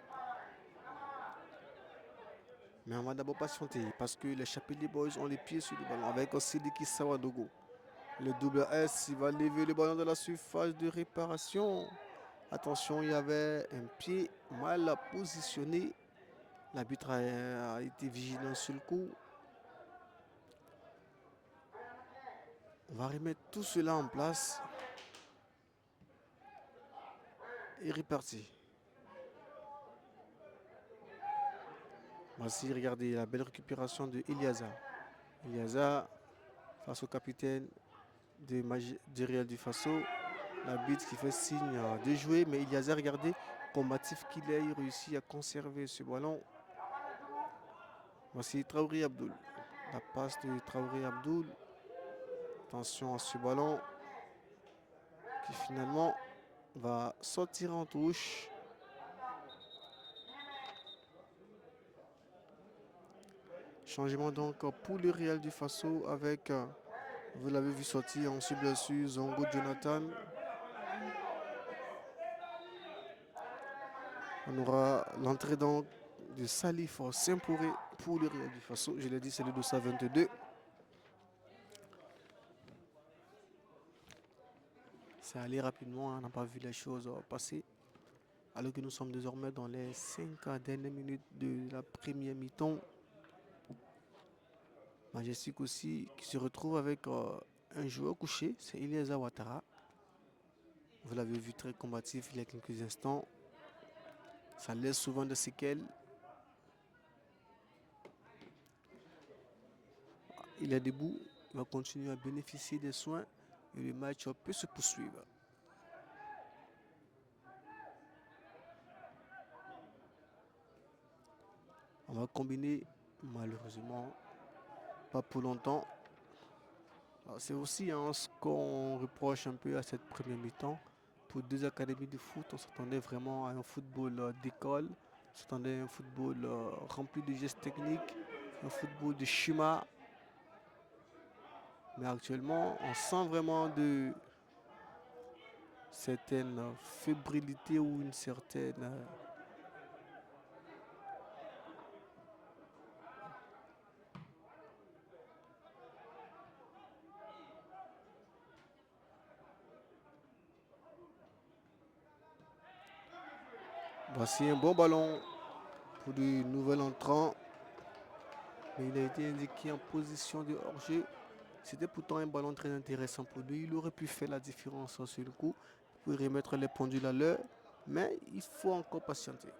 Mais on va d'abord patienter parce que les Chapelier Boys ont les pieds sur le ballon avec Sidiki Sawadogo. Le double S, il va lever le ballon de la surface de réparation. Attention, il y avait un pied mal positionné. L'arbitre a été vigilant sur le coup. On va remettre tout cela en place. Et reparti. Voici, regardez la belle récupération de Iliaza. Iliaza face au capitaine du Real du Faso. L'arbitre qui fait signe de jouer. Mais Iliaza, regardez, combatif qu'il est, il réussit à conserver ce ballon. Voici Traoré Abdoul. La passe de Traoré Abdoul. Attention à ce ballon qui finalement va sortir en touche. Changement donc pour le Real du Faso avec, vous l'avez vu sortir ensuite bien sûr, Zongo Jonathan. On aura l'entrée donc de Salif Saint-Pouré pour le Real du Faso. Je l'ai dit, c'est le 222. C'est allé rapidement, on n'a pas vu les choses passer. Alors que nous sommes désormais dans les 5 dernières minutes de la première mi-temps. Majestic aussi qui se retrouve avec un joueur couché, c'est Iliaza Ouattara. Vous l'avez vu très combatif il y a quelques instants. Ça laisse souvent des séquelles. Il est debout, il va continuer à bénéficier des soins et le match peut se poursuivre. On va combiner, malheureusement, pas pour longtemps. C'est aussi ce qu'on reproche un peu à cette première mi-temps. Pour deux académies de foot, on s'attendait vraiment à un football d'école. On s'attendait à un football rempli de gestes techniques, un football de schéma. Mais actuellement, on sent vraiment de certaine fébrilité ou une certaine... Voici un bon ballon pour le nouvel entrant. Mais il a été indiqué en position de hors-jeu. C'était pourtant un ballon très intéressant pour lui. Il aurait pu faire la différence sur le coup pour remettre les pendules à l'heure. Mais il faut encore patienter.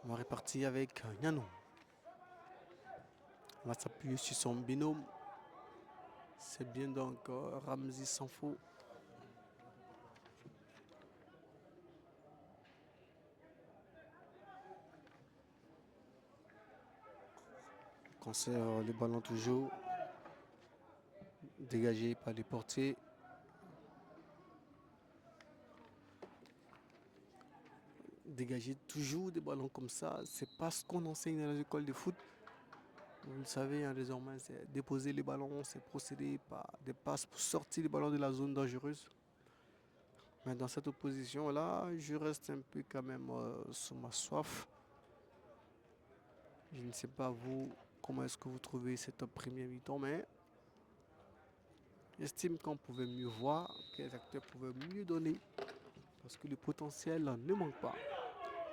On va repartir avec Nianou. On va s'appuyer sur son binôme. C'est bien donc Ramzi Sanfo. Conserve le ballon toujours. Dégagé par les portiers. Dégager toujours des ballons comme ça, c'est pas ce qu'on enseigne dans les écoles de foot. Vous le savez, désormais, c'est déposer les ballons, c'est procéder par des passes pour sortir les ballons de la zone dangereuse. Mais dans cette opposition-là, je reste un peu quand même sur ma soif. Je ne sais pas vous, comment est-ce que vous trouvez cette première mi-temps, mais j'estime qu'on pouvait mieux voir, que les acteurs pouvaient mieux donner, parce que le potentiel ne manque pas.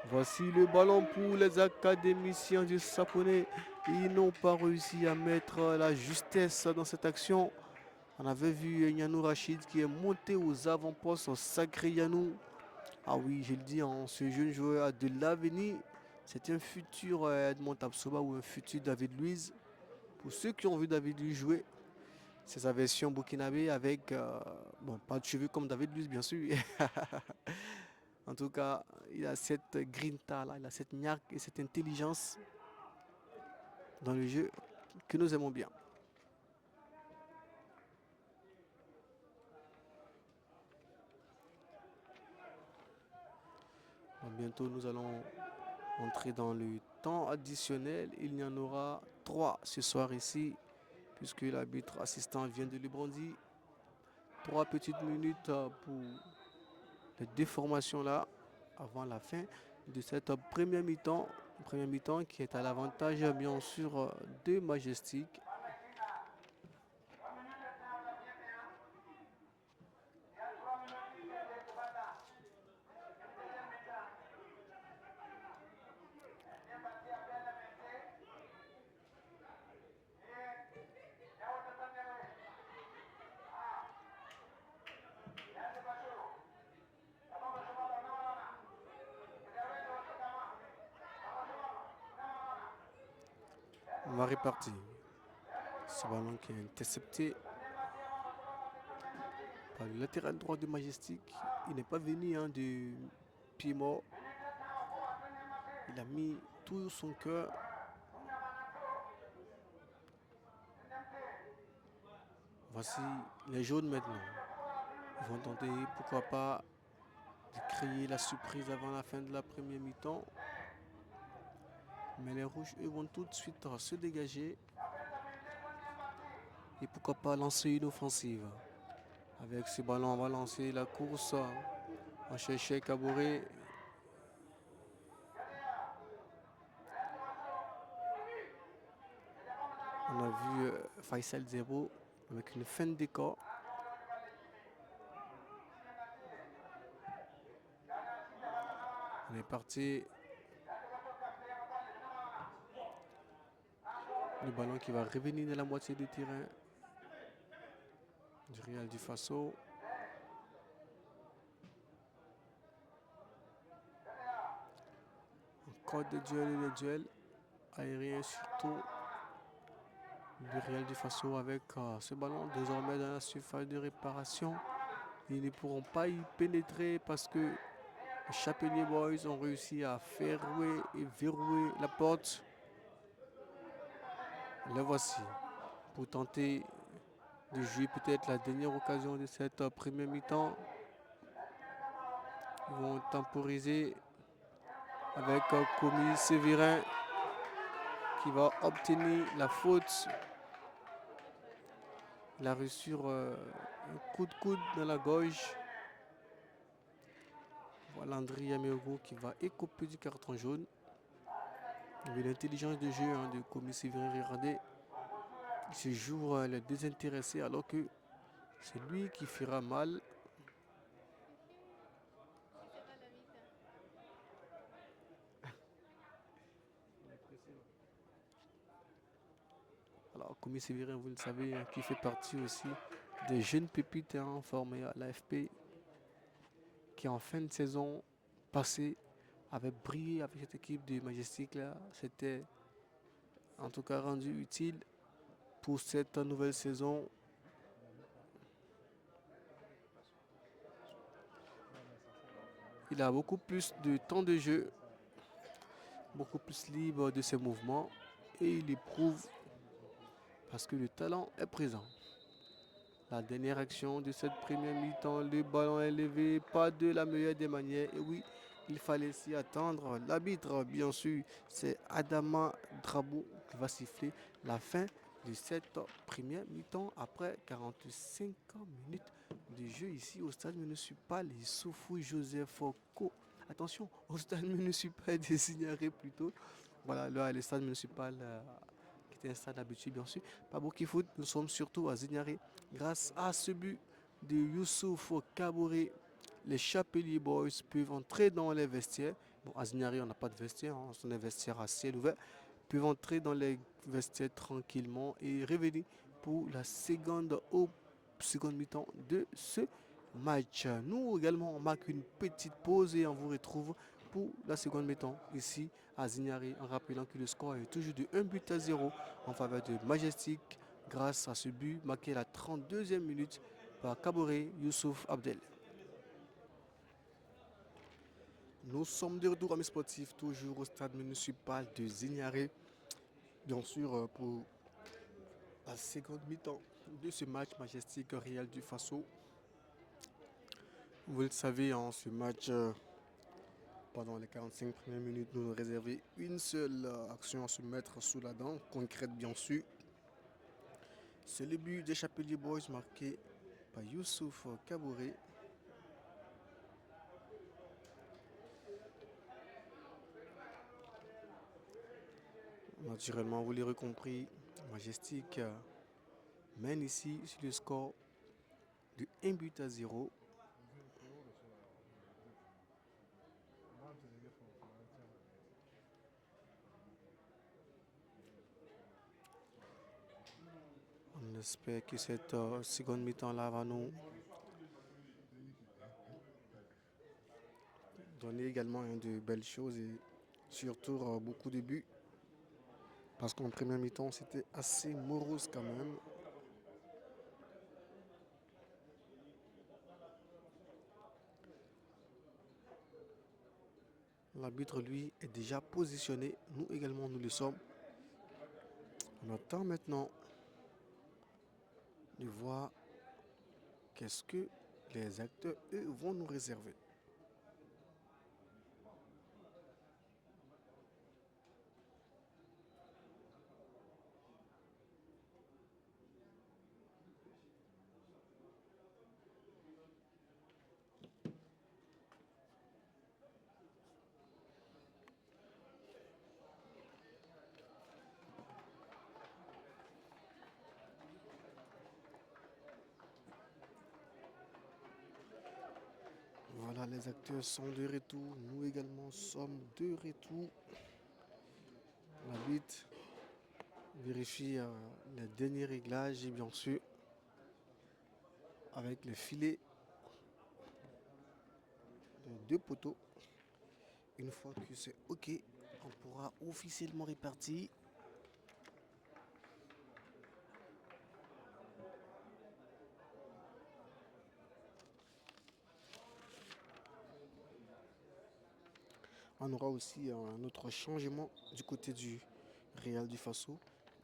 Voici le ballon pour les académiciens du Saponais. Ils n'ont pas réussi à mettre la justesse dans cette action. On avait vu Yanou Rachid qui est monté aux avant-postes, au sacré Yanou. Ah oui, je le dis, ce jeune joueur a de l'avenir. C'est un futur Edmond Tapsoba ou un futur David Luiz. Pour ceux qui ont vu David Luiz jouer, c'est sa version burkinabé avec, bon, pas de cheveux comme David Luiz bien sûr. En tout cas, il a cette grinta là, il a cette niaque et cette intelligence dans le jeu que nous aimons bien. Bientôt, nous allons entrer dans le temps additionnel. Il y en aura 3 ce soir ici, puisque l'arbitre assistant vient de le brandir. 3 petites minutes pour les déformations là, avant la fin de cette première mi-temps. Première mi-temps qui est à l'avantage, bien sûr, de Majestic. On va répartir. Ce ballon qui est intercepté par le latéral droit de Majestic. Il n'est pas venu de pied mort. Il a mis tout son cœur. Voici les jaunes maintenant. Ils vont tenter, pourquoi pas, de créer la surprise avant la fin de la première mi-temps. Mais les rouges, eux, vont tout de suite se dégager. Et pourquoi pas lancer une offensive. Avec ce ballon, on va lancer la course. On cherchait Kaboré. On a vu Faisal Zebo avec une fin de décor. On est parti. Le ballon qui va revenir dans la moitié du terrain du Real du Faso. Encore des duels aériens surtout. Le Real du Faso avec ce ballon désormais dans la surface de réparation. Ils ne pourront pas y pénétrer parce que les Chapelier Boys ont réussi à ferrouer et verrouiller la porte. La voici pour tenter de jouer peut-être la dernière occasion de cette première mi-temps. Ils vont temporiser avec Komi Sévérin qui va obtenir la faute. Il a reçu un coup de coude dans la gauche. Voilà André Yameogo qui va écoper du carton jaune. Il avait l'intelligence de jeu de Komi Sévérin. Regardez, il se joue le désintéressé alors que c'est lui qui fera mal. Alors, Komi Sévérin, vous le savez, qui fait partie aussi des jeunes pépites formés à l'AFP, qui en fin de saison passée avait brillé avec cette équipe de Majestic là. C'était en tout cas rendu utile pour cette nouvelle saison. Il a beaucoup plus de temps de jeu, beaucoup plus libre de ses mouvements et il éprouve parce que le talent est présent. La dernière action de cette première mi-temps, le ballon est levé, pas de la meilleure des manières. Et oui, il fallait s'y attendre. L'arbitre, bien sûr, c'est Adama Drabou qui va siffler la fin de cette première mi-temps après 45 minutes de jeu ici au stade municipal Issoufou Joseph Foucault. Attention, au stade municipal de Zignaré plutôt. Voilà, là, le stade municipal qui était un stade habitué, bien sûr. Pas beaucoup foot, nous sommes surtout à Zignaré. Grâce à ce but de Youssouf Kaboré, les Chapelier Boys peuvent entrer dans les vestiaires. Bon, à Zignaré, on n'a pas de vestiaire, ce sont des vestiaires à ciel ouvert. Peuvent entrer dans les vestiaires tranquillement et revenir pour la seconde mi-temps de ce match. Nous également, on marque une petite pause et on vous retrouve pour la seconde mi-temps ici à Zignaré, en rappelant que le score est toujours de 1-0 en faveur de Majestic grâce à ce but marqué à la 32e minute par Kaboré Youssouf Abdel. Nous sommes de retour, amis sportifs, toujours au stade municipal de Zignaré, bien sûr pour la seconde mi-temps de ce match Majestic Real du Faso. Vous le savez, ce match pendant les 45 premières minutes, nous nous réserver une seule action à se mettre sous la dent, concrète bien sûr. C'est le but des Chapelier Boys marqué par Youssouf Kabouré. Naturellement, vous l'aurez compris, Majestic mène ici sur le score de 1 but à 0. On espère que cette seconde mi-temps-là va nous donner également de belles choses et surtout beaucoup de buts. Parce qu'en première mi-temps, c'était assez morose quand même. L'arbitre, lui, est déjà positionné. Nous également, nous le sommes. On attend maintenant de voir qu'est-ce que les acteurs, eux, vont nous réserver. Voilà, les acteurs sont de retour. Nous également sommes de retour. L'arbitre vérifie les derniers réglages et bien sûr avec les filets de 2 poteaux. Une fois que c'est OK, on pourra officiellement répartir. On aura aussi un autre changement du côté du Real du Faso,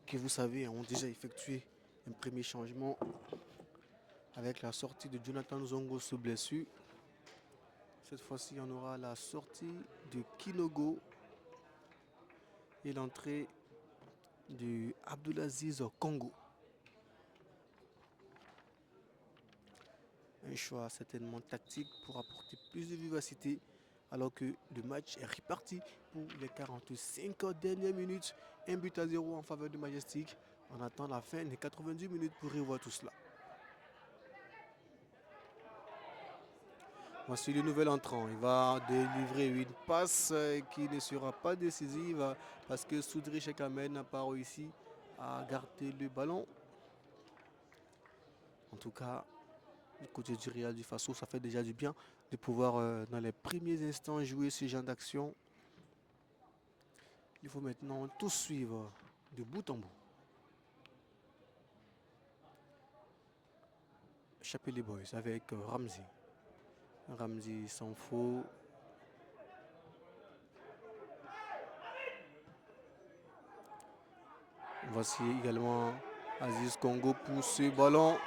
qui vous savez ont déjà effectué un premier changement avec la sortie de Jonathan Zongo sous blessure. Cette fois-ci, on aura la sortie de Kinogo et l'entrée de Abdulaziz Congo. Un choix certainement tactique pour apporter plus de vivacité alors que le match est reparti pour les 45 dernières minutes. 1 but à 0 en faveur de Majestic. On attend la fin des 90 minutes pour revoir tout cela. Voici le nouvel entrant. Il va délivrer une passe qui ne sera pas décisive parce que Soudri Chekamen n'a pas réussi à garder le ballon. En tout cas, du côté du Real du Faso, ça fait déjà du bien de pouvoir dans les premiers instants jouer ce genre d'action. Il faut maintenant tout suivre de bout en bout. Chapelier Boys avec Ramsey. Ramsey s'en fout. Voici également Aziz Congo pour ce ballon.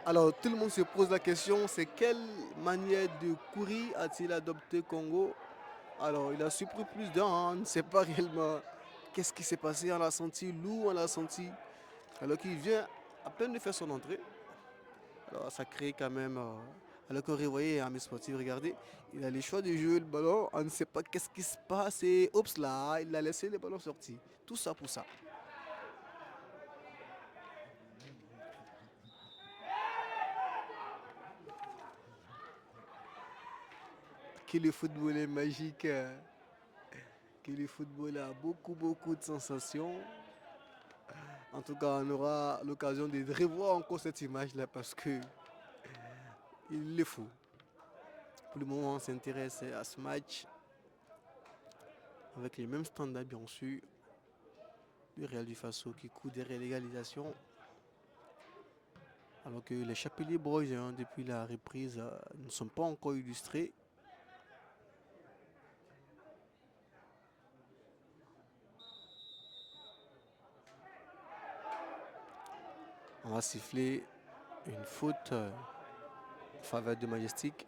Alors tout le monde se pose la question, c'est quelle manière de courir a-t-il adopté Congo? Alors il a surpris plus d'un, on ne sait pas réellement qu'est-ce qui s'est passé, on l'a senti lourd, on l'a senti alors qu'il vient à peine de faire son entrée. Alors ça crée quand même, alors qu'on revoyait à mes sportifs, regardez, il a les choix de jouer le ballon, on ne sait pas qu'est-ce qui se passe et oups là, il a laissé le ballon sortir. Tout ça pour ça. Que le football est magique, que le football a beaucoup de sensations. En tout cas, on aura l'occasion de revoir encore cette image-là parce que il est fou. Pour le moment, on s'intéresse à ce match avec les mêmes standards, bien sûr. Le Real du Faso qui court derrière l'égalisation. Alors que les Chapelier Boys, depuis la reprise, ne sont pas encore illustrés. On va siffler une faute en faveur de Majestic.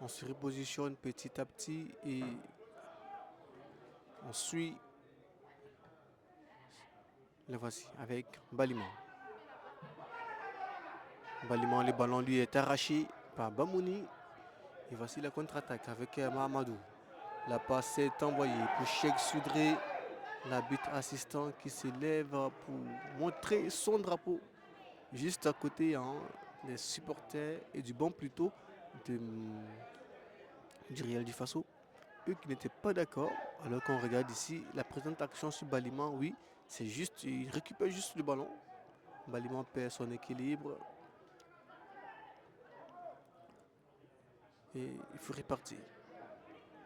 On se repositionne petit à petit et on suit. Le voici avec Baliman. Baliman, le ballon lui est arraché par Bamouni. Et voici la contre-attaque avec Mahamadou. La passe est envoyée pour Cheikh Soudré, l'arbitre assistant qui s'élève pour montrer son drapeau juste à côté des supporters et du banc plutôt du Real du Faso. Eux qui n'étaient pas d'accord, alors qu'on regarde ici la présente action sur Baliman, oui, c'est juste, il récupère juste le ballon. Baliman perd son équilibre et il faut repartir.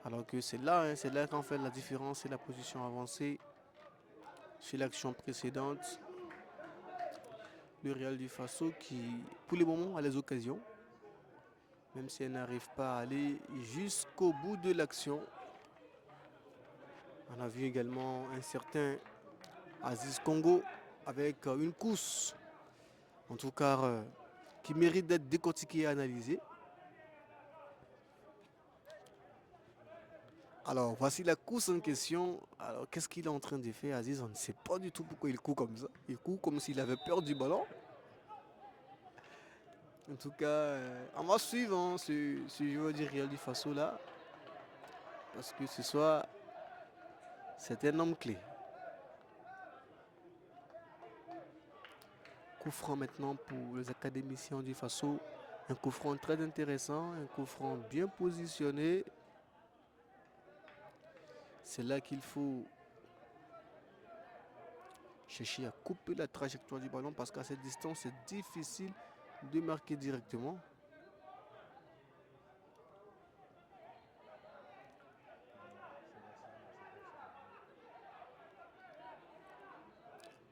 Alors que c'est là qu'en fait la différence, c'est la position avancée. Sur l'action précédente, le Real du Faso qui, pour le moment, a les occasions, même si elle n'arrive pas à aller jusqu'au bout de l'action. On a vu également un certain Aziz Congo avec une course, en tout cas, qui mérite d'être décortiquée et analysée. Alors, voici la course en question. Alors, qu'est-ce qu'il est en train de faire, Aziz? On ne sait pas du tout pourquoi il court comme ça. Il court comme s'il avait peur du ballon. En tout cas, on va suivre ce joueur du Real du Faso là. Parce que ce soir, c'est un homme clé. Coup franc maintenant pour les académiciens du Faso. Un coup franc très intéressant, un coup franc bien positionné. C'est là qu'il faut chercher à couper la trajectoire du ballon parce qu'à cette distance, c'est difficile de marquer directement.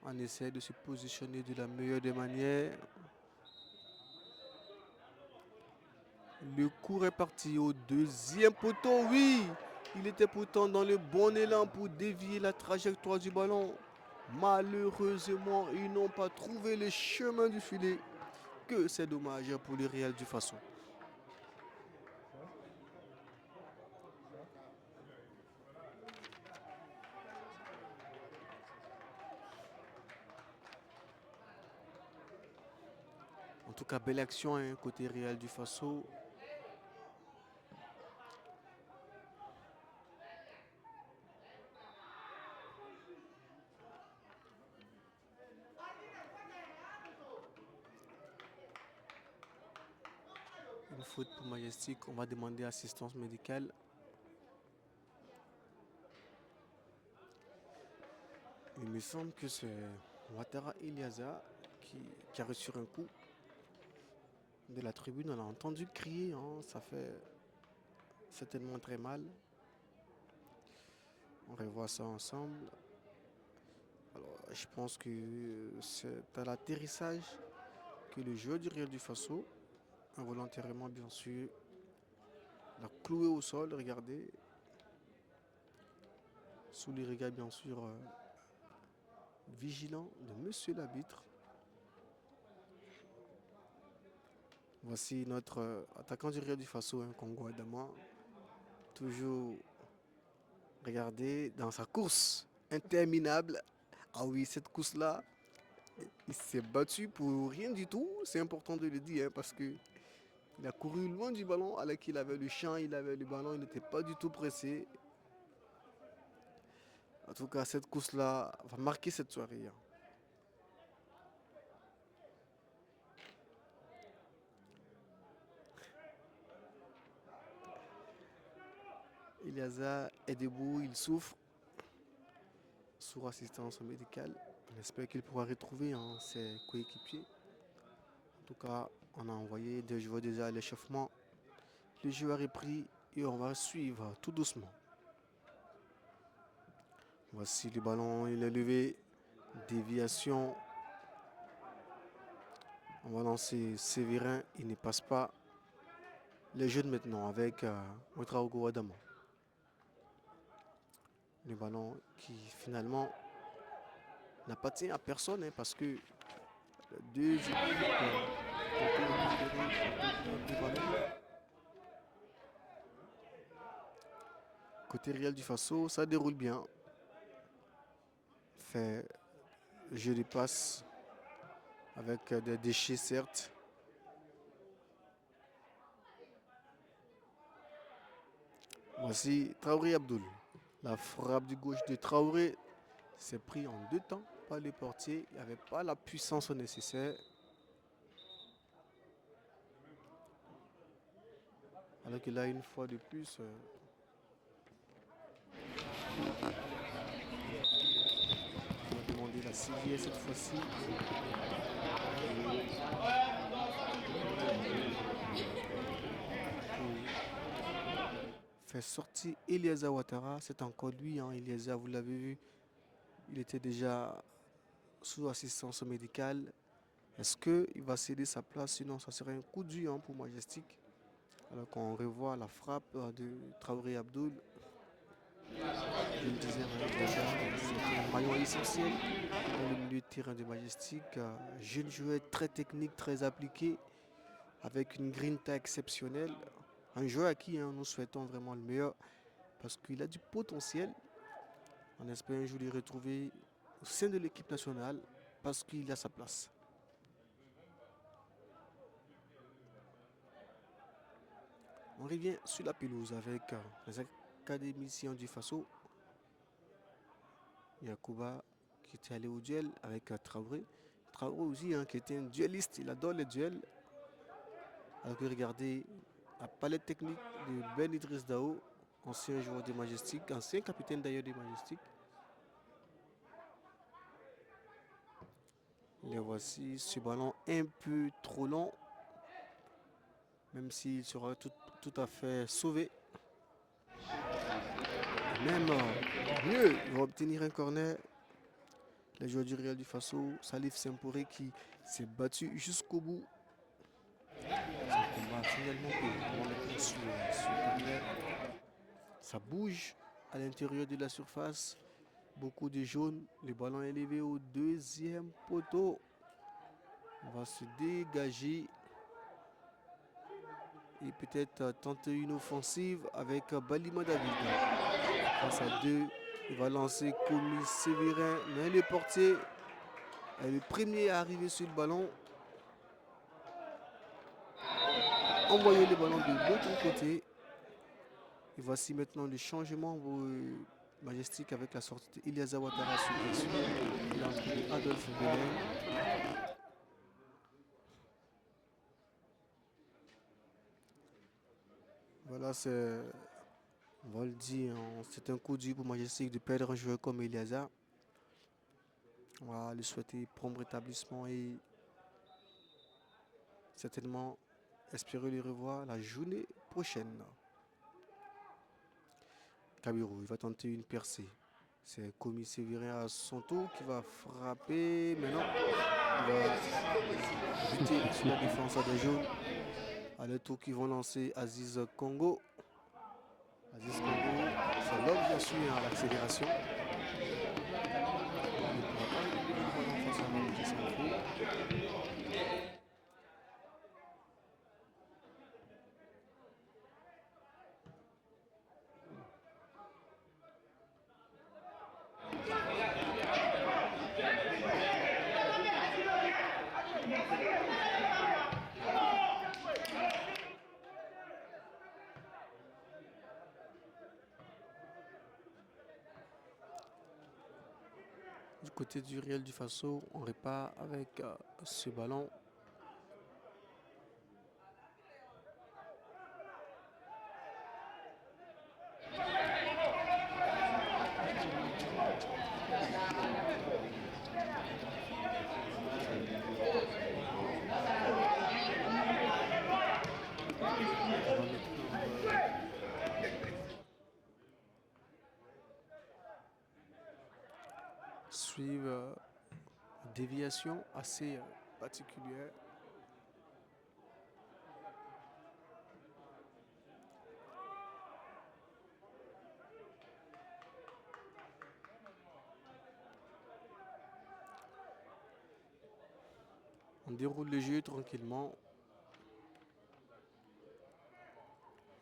On essaie de se positionner de la meilleure des manières. Le coup est parti au deuxième poteau, oui. Il était pourtant dans le bon élan pour dévier la trajectoire du ballon. Malheureusement, ils n'ont pas trouvé le chemin du filet. Que c'est dommage pour le Real du Faso. En tout cas, belle action côté Real du Faso. Une faute pour Majestic. On va demander assistance médicale. Il me semble que c'est Ouattara Iliaza qui a reçu un coup de la tribune. On a entendu crier. Ça fait certainement très mal. On revoit ça ensemble. Alors, je pense que c'est à l'atterrissage que le joueur du Real du Faso, involontairement bien sûr, l'a cloué au sol. Regardez. Sous les regards bien sûr vigilants de monsieur l'arbitre. Voici notre attaquant du Real du Faso, Congo Adama. Toujours, regardez, dans sa course interminable. Ah oui, cette course-là, il s'est battu pour rien du tout. C'est important de le dire parce que il a couru loin du ballon alors qu'il avait le champ, il avait le ballon, il n'était pas du tout pressé. En tout cas, cette course-là va marquer cette soirée. Iliaza est debout, il souffre sous assistance médicale. On espère qu'il pourra retrouver ses coéquipiers. En tout cas, on a envoyé des joueurs déjà à l'échauffement. Le joueur est pris et on va suivre tout doucement. Voici le ballon, il est levé. Déviation. On va lancer Séverin, il ne passe pas. Les jeunes maintenant avec Ouedraogo Adama. Le ballon qui finalement n'appartient à personne hein, parce que deux équipes tentent de récupérer un ballon. Côté Real du Faso, ça déroule bien. Fait jeu de passe avec des déchets certes. Voici Traoré Abdoul. La frappe du gauche de Traoré s'est pris en deux temps par le portier. Il n'y avait pas la puissance nécessaire. Alors que là, une fois de plus, on va demander la CVS cette fois-ci. Fait sortir Eliezer Ouattara. C'est encore lui, hein, Eliezer, vous l'avez vu. Il était déjà sous assistance médicale. Est-ce qu'il va céder sa place? Sinon, ça serait un coup dur hein, pour Majestic. Alors qu'on revoit la frappe de Traoré Abdoul. Je le disais déjà, c'est un maillon essentiel dans le milieu de terrain de Majestic. Jeune joueur très technique, très appliqué, avec une grinta exceptionnelle. Un joueur à qui hein, nous souhaitons vraiment le meilleur parce qu'il a du potentiel. On espère un jour le retrouver au sein de l'équipe nationale parce qu'il a sa place. On revient sur la pelouse avec les académiciens du Faso. Yacouba qui était allé au duel avec Traoré. Traoré aussi hein, qui était un duelliste, il adore les duels. Alors que regardez la palette technique de Ben Idriss Dao, ancien joueur des Majestic, ancien capitaine d'ailleurs des Majestic. Les voici, ce ballon un peu trop long, même s'il sera tout à fait sauvé. Même mieux, il va obtenir un corner. Les joueurs du Real du Faso, Salif Semporé qui s'est battu jusqu'au bout. C'est un combat finalement que ça bouge à l'intérieur de la surface. Beaucoup de jaunes. Le ballon est élevé au deuxième poteau. On va se dégager. Et peut-être tenter une offensive avec Balima David. Face à deux, il va lancer Komi Sévérin. Mais le portier est le premier à arriver sur le ballon. Envoyer le ballon de l'autre côté. Et voici maintenant le changement Majestic avec la sortie d'Iliaza Ouattara sur blessure. Il a entré Adolphe Belen. Voilà, on va le dire, c'est un coup dur pour Majestic de perdre un joueur comme Eliasa. On va lui souhaiter prompt rétablissement et certainement espérer le revoir la journée prochaine. Kabirou, il va tenter une percée. C'est Komi Sévérin à son tour qui va frapper. Maintenant, il va buter sur la défense des jaunes. À leur tour qui vont lancer Aziz Congo. Aziz Congo, c'est l'homme bien sûr à l'accélération. Il ne pourra pas éliminer le ballon face à l'homme qui s'en fout. Du côté du Real du Faso, on repart avec ce ballon. Suivre une déviation assez particulière. On déroule le jeu tranquillement.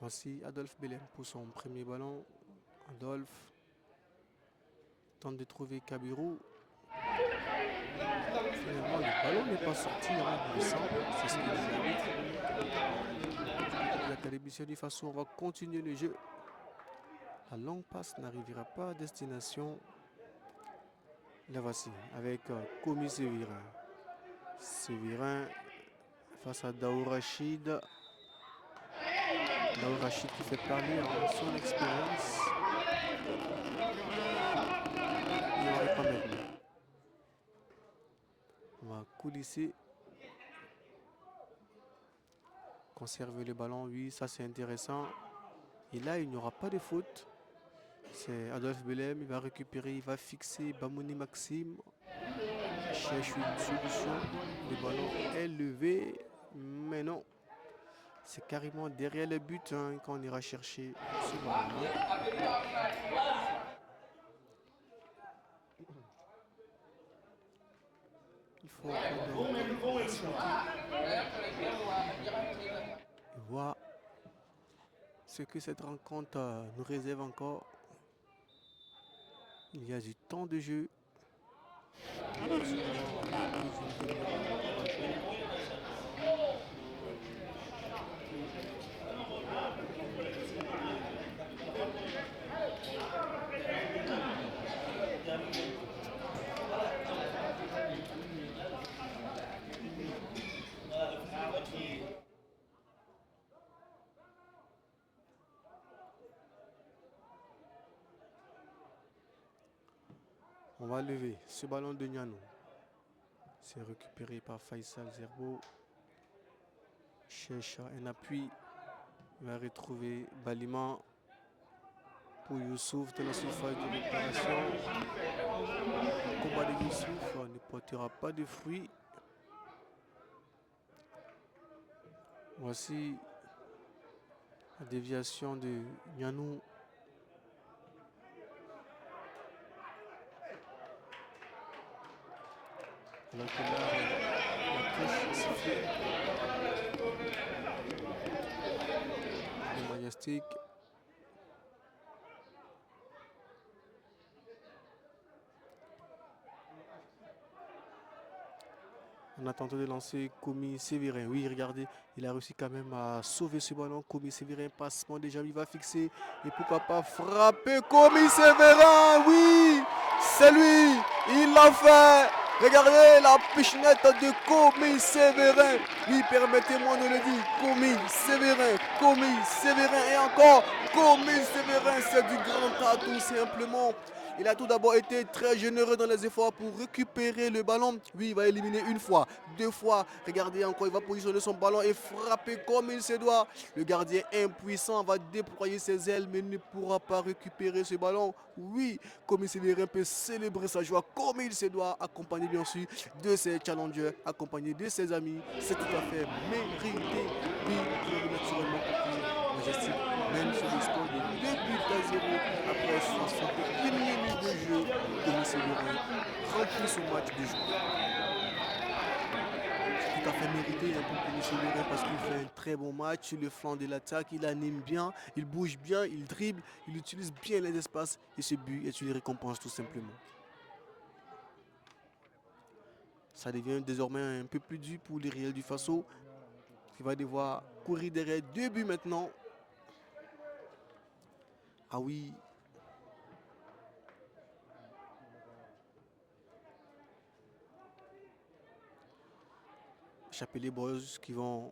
Voici Adolphe Bélem pour son premier ballon. Adolphe tente de trouver Kabirou. Finalement, le ballon n'est pas sorti, il me semble. C'est ce qu'il dit l'arbitre. La télévision du façon, on va continuer le jeu. La longue passe n'arrivera pas à destination. La voici avec Komi Sévirin. Sévirin face à Daou Rachid. Daou Rachid qui fait parler son expérience. Il n'aurait pas maintenant. On va coulisser. Conserver le ballon, oui, ça c'est intéressant. Et là, il n'y aura pas de faute. C'est Adolphe Bélem, il va récupérer, il va fixer Bamouni Maxime. Il cherche une solution. Le ballon est levé, mais non. C'est carrément derrière le but quand on ira chercher ce ballon. Il faut voir ce que cette rencontre nous réserve encore. Il y a du temps de jeu. On va lever ce ballon de Nianou. C'est récupéré par Faisal Zerbo. Cherche un appui. Il va retrouver Baliman pour Youssouf de la surface de réparation. Le combat de Youssouf ne portera pas de fruits. Voici la déviation de Nianou. Alors que là, la touche sifflée. Le Majestic. On a tenté de lancer Komi Sévirin. Oui, regardez, il a réussi quand même à sauver ce ballon. Komi Sévirin, passement déjà, il va fixer. Et pourquoi pas frapper Komi Sévirin. Oui, c'est lui, il l'a fait. Regardez la pichenette de Komi Sévirin. Oui, permettez-moi de le dire. Komi Sévirin, Komi Sévirin et encore Komi Sévirin. C'est du grand atout simplement. Il a tout d'abord été très généreux dans les efforts pour récupérer le ballon. Oui, il va éliminer une fois, deux fois. Regardez encore, il va positionner son ballon et frapper comme il se doit. Le gardien impuissant va déployer ses ailes mais ne pourra pas récupérer ce ballon. Oui, comme il se peut célébrer sa joie comme il se doit, accompagné bien sûr de ses challengers, accompagné de ses amis. C'est tout à fait mérité. Oui, pour naturellement conclure Majestic, même sur le score de 2 buts à 0 après 61 minutes de jeu, Komi Sévirin remplit son match de jeu. Tout à fait mérité pour Komi Sévirin parce qu'il fait un très bon match sur le flanc de l'attaque, il anime bien, il bouge bien, il dribble, il utilise bien les espaces et ce but est une récompense tout simplement. Ça devient désormais un peu plus dur pour les Réels du Faso qui va devoir courir derrière 2 buts maintenant. Ah oui. Chapelé Boys qui vont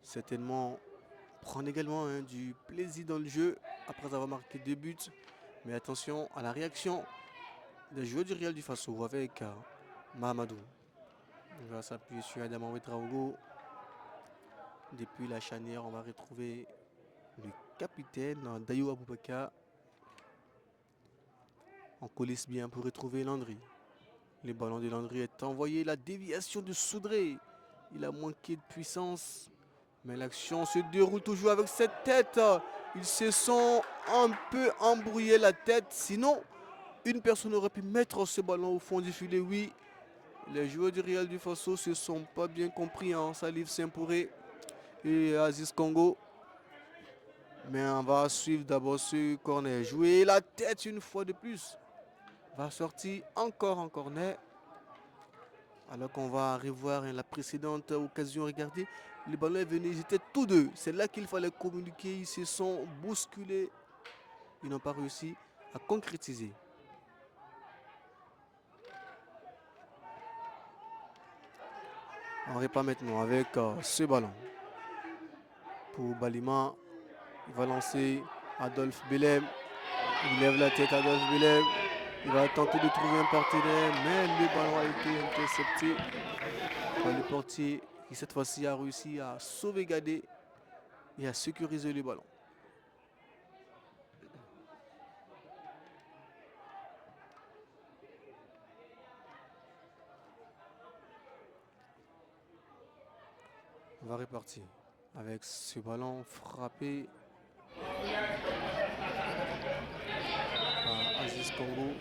certainement prendre également du plaisir dans le jeu après avoir marqué 2 buts. Mais attention à la réaction des joueurs du Réal du Faso avec Mahamadou. On va s'appuyer sur Adama Ouedraogo. Depuis la charnière, on va retrouver le capitaine Dayo Aboubaka. On colisse bien pour retrouver Landry. Le ballon de Landry est envoyé. La déviation de Soudré. Il a manqué de puissance. Mais l'action se déroule toujours avec cette tête. Ils se sont un peu embrouillés la tête. Sinon, une personne aurait pu mettre ce ballon au fond du filet. Oui, Les joueurs du Real du Faso se sont pas bien compris en Salif Saint-Pouré et Aziz Congo. Mais on va suivre d'abord ce corner. Jouer la tête une fois de plus. Va sortir encore en corner. Alors qu'on va revoir la précédente occasion. Regardez, le ballon est venu, ils étaient tous deux. C'est là qu'il fallait communiquer. Ils se sont bousculés. Ils n'ont pas réussi à concrétiser. On repart maintenant avec ce ballon. Pour Balima, il va lancer Adolphe Belem. Il lève la tête Adolphe Belem. Il va tenter de trouver un partenaire, mais le ballon a été intercepté par le portier qui cette fois-ci a réussi à sauvegarder et à sécuriser le ballon. On va repartir avec ce ballon frappé par Aziz Congo.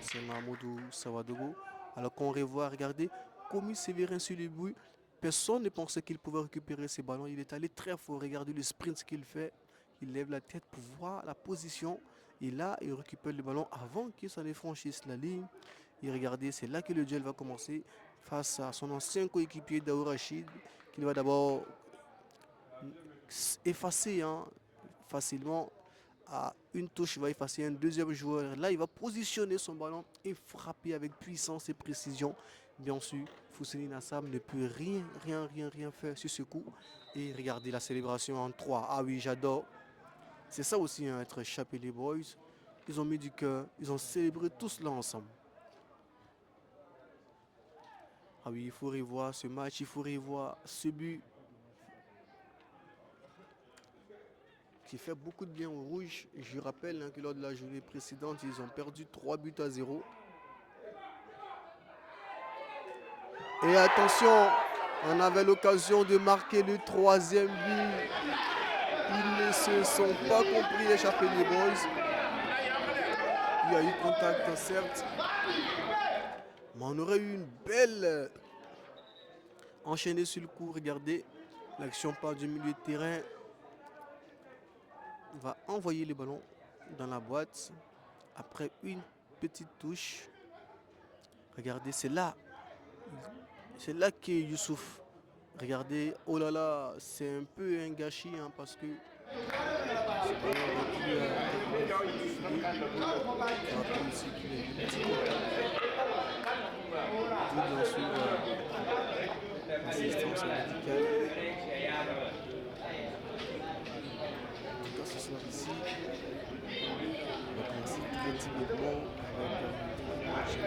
C'est Mahmoudou Sawadogo. Alors qu'on revoit, regardez, Komi Sévérin sur le but. Personne ne pensait qu'il pouvait récupérer ces ballons. Il est allé très fort. Regardez le sprint qu'il fait. Il lève la tête pour voir la position. Et là, il récupère le ballon avant qu'il s'en franchisse la ligne. Et regardez, c'est là que le duel va commencer face à son ancien coéquipier Daoud Rachid, qu'il va d'abord effacer facilement. À une touche, il va effacer un deuxième joueur. Là, il va positionner son ballon et frapper avec puissance et précision. Bien sûr, Fousseni Nassam ne peut rien faire sur ce coup. Et regardez la célébration en 3. Ah oui, j'adore. C'est ça aussi, être Chapelier Boys. Ils ont mis du cœur. Ils ont célébré tout cela ensemble. Ah oui, il faut revoir ce match. Il faut revoir ce but qui fait beaucoup de bien aux Rouges. Je rappelle que lors de la journée précédente, ils ont perdu 3-0. Et attention, on avait l'occasion de marquer le troisième but. Ils ne se sont pas compris, les Chapelier Boys. Il y a eu contact, certes. Mais on aurait eu une belle enchaînée sur le coup. Regardez, l'action part du milieu de terrain. Il va envoyer le ballon dans la boîte. Après une petite touche. Regardez, c'est là. C'est là que Youssouf. Regardez, oh là là, c'est un peu un gâchis parce que assistance médicale. Ce soir ici, on va commencer très timidement avec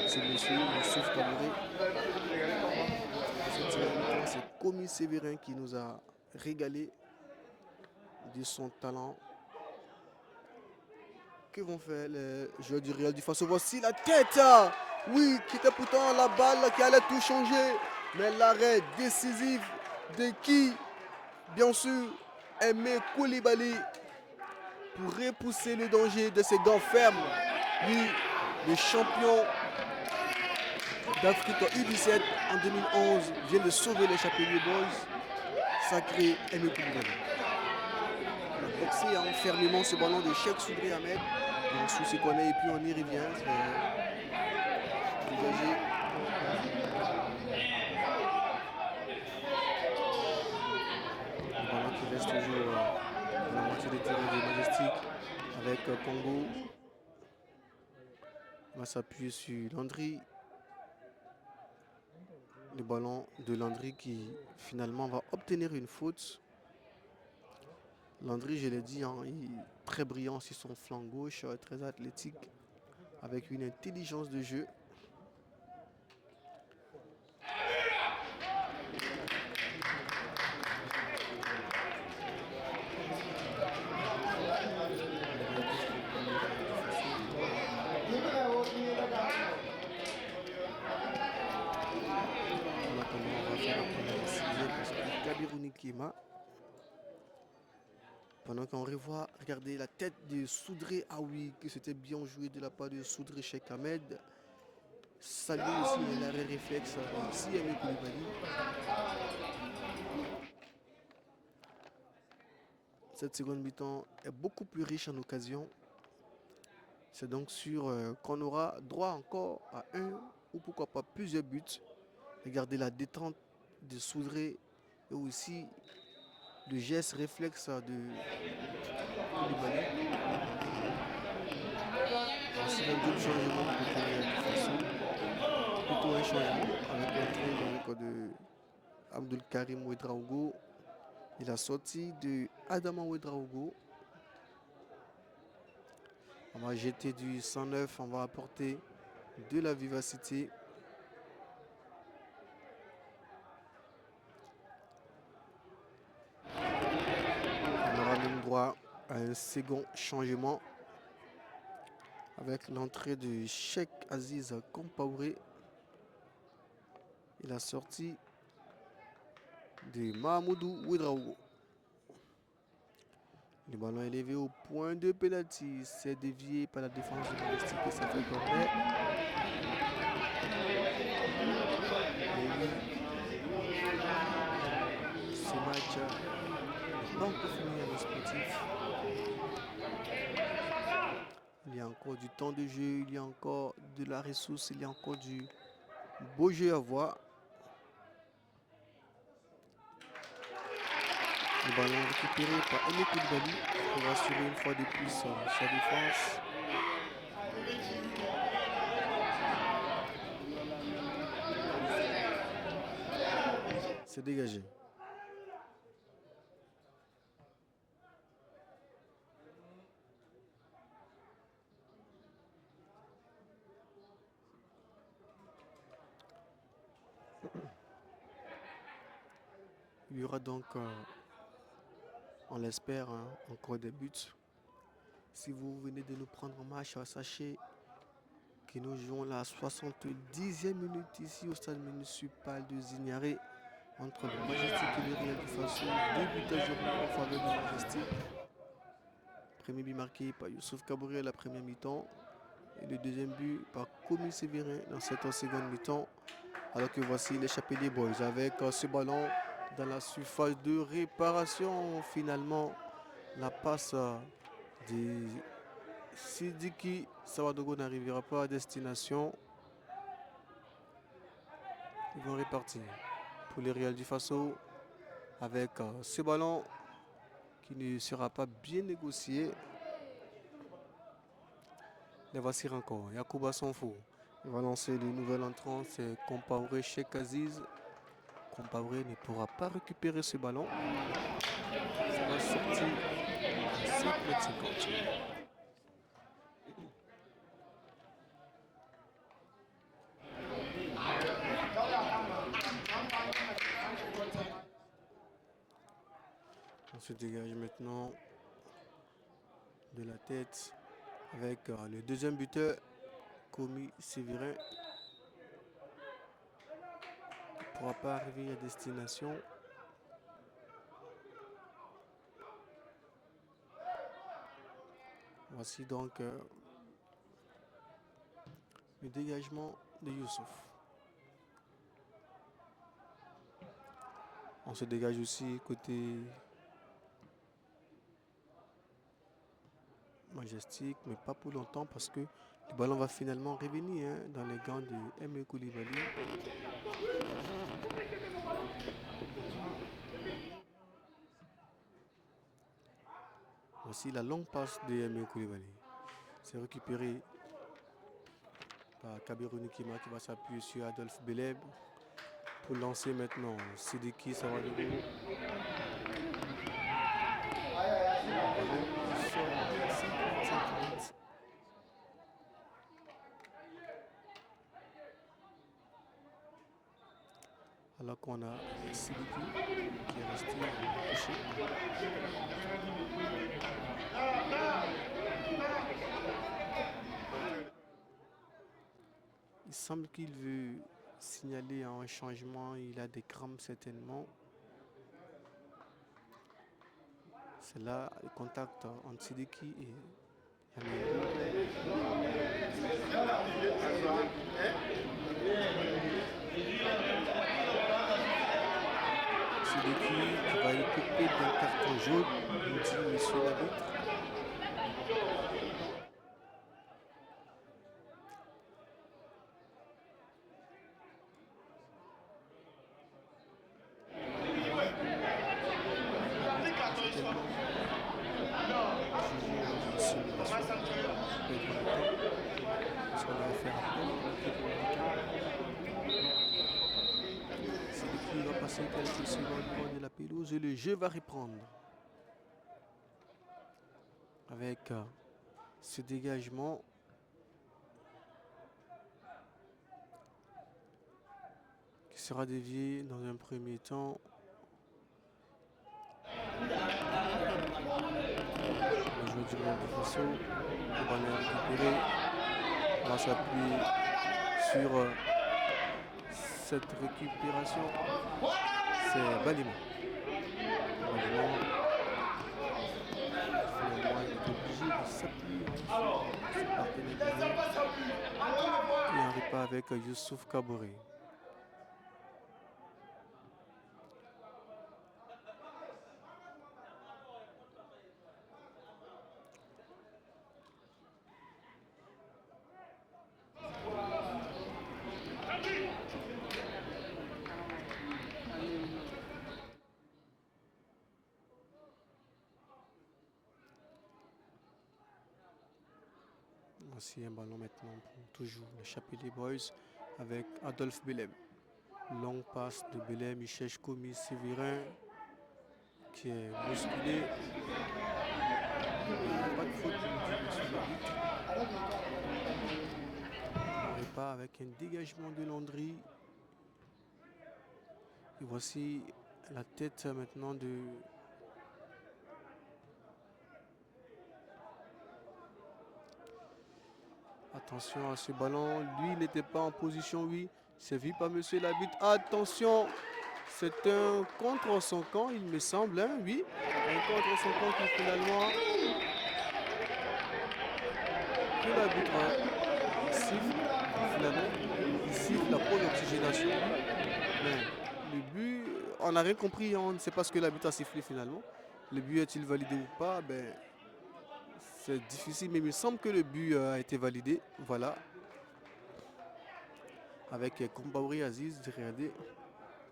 c'est monsieur Youssouf Kamouré. C'est Komi Sévérin qui nous a régalé de son talent. Que vont faire les joueurs du Real du Faso? Voici la tête, oui, qui était pourtant la balle qui allait tout changer. Mais l'arrêt décisif de qui? Bien sûr, Aimé Koulibaly pour repousser le danger de ses dents fermes. Oui, le champion d'Afrique U17 en 2011 vient de sauver les Chapelier Boys. Sacré Aimé Koulibaly. Il a boxé fermement ce ballon de Cheikh Soudri Ahmed. On sous se connaît et puis on y revient. Dégagé. Le ballon qui reste toujours dans la moitié de terrain de Majestic avec Congo. On va s'appuyer sur Landry. Le ballon de Landry qui finalement va obtenir une faute. Landry, je l'ai dit, il est très brillant sur son flanc gauche, très athlétique, avec une intelligence de jeu. Kabiruni Kema. Pendant qu'on revoit, regardez la tête de Soudré Aoui, que c'était bien joué de la part de Soudré Cheikh Ahmed. Salut aussi l'arrêt réflexe ici avec Koulibaly. Cette seconde mi-temps est beaucoup plus riche en occasions. C'est donc sûr qu'on aura droit encore à un ou pourquoi pas plusieurs buts. Regardez la détente de Soudré et aussi le geste réflexe de Koulibaly. Voici un double changement côté Real Faso. Plutôt un changement avec l'entrée de Abdul Karim Ouedraogo et la sortie de Adama Ouedraogo. On va jeter du 109, on va apporter de la vivacité. On aura même droit à un second changement avec l'entrée de Cheikh Aziz Kompaoré et la sortie de Mahamoudou Ouedraogo. Le ballon est élevé au point de pénalty. C'est dévié par la défense de Majestic et ça fait corner. Ce match n'est pas encore fini à nos sportifs. Il y a encore du temps de jeu, il y a encore de la ressource, il y a encore du beau jeu à voir. Le ballon récupéré par Aimé Koulibaly pour assurer une fois de plus sa défense. C'est dégagé. Il y aura donc, on l'espère, encore des buts. Si vous venez de nous prendre en marche, sachez que nous jouons la 70e minute ici au stade municipal de Zignaré entre le Majestic et le Real du Faso. 2 buts à 0 en faveur du Majestic. Premier but marqué par Youssouf Kabouri à la première mi-temps et le deuxième but par Komi Sévérin dans cette seconde mi-temps. Alors que voici l'échappée des Boys avec ce ballon dans la surface de réparation. Finalement, la passe de Sidiki Sawadogo n'arrivera pas à destination. Ils vont repartir pour le Real du Faso avec ce ballon qui ne sera pas bien négocié. Les voici encore. Yacouba Sanfou. Il va lancer le nouvel entrant, c'est Kompaoré Cheikh Aziz. Kompaoré ne pourra pas récupérer ce ballon. Ça va sortir à 5,50 m. On se dégage maintenant de la tête avec le deuxième buteur, Komi Sévérin. Il ne pourra pas arriver à destination. Voici donc le dégagement de Youssouf. On se dégage aussi côté Majestic, mais pas pour longtemps parce que le ballon va finalement revenir dans les gants de Aimé Koulibaly. Voici la longue passe de Aimé Koulibaly. C'est récupéré par Kabiruni Kema qui va s'appuyer sur Adolphe Beleb pour lancer maintenant Sidiki Sawadogo. Alors qu'on a Sidiki qui est resté couché. Il semble qu'il veut signaler un changement. Il a des crampes certainement. C'est là le contact entre Sidiki et Yamiri. Sidiki qui va équiper d'un carton jaune, nous dit monsieur l'arbitre. Sidiki va passer quelques secondes loin de la pelouse et le jeu va reprendre. Avec ce dégagement qui sera dévié dans un premier temps. Le joueur du Burkina Faso, le ballon est récupéré. On va s'appuyer sur cette récupération. C'est Balima. Finalement, il est obligé de s'appuyer sur ses partenaires et un repas avec Youssouf Kaboré. Voici un ballon maintenant pour toujours les Chapelet Boys avec Adolphe Belem. Longue passe de Belem, il cherche Komi Séverin qui est bousculé. Il n'y a pas de faute pour le pas avec un dégagement de Landry. Et voici la tête maintenant de attention à ce ballon, lui n'était pas en position, oui, c'est vu par monsieur l'arbitre. Attention, c'est un contre son camp, il me semble, hein, oui, un contre son camp qui finalement que l'arbitre siffle, finalement, il siffle la pause d'oxygénation. Mais le but, on n'a rien compris, on ne sait pas ce que l'arbitre a sifflé finalement. Le but est-il validé ou pas? Ben, c'est difficile, mais il me semble que le but a été validé. Voilà. Avec Kombaouri Aziz, regardez,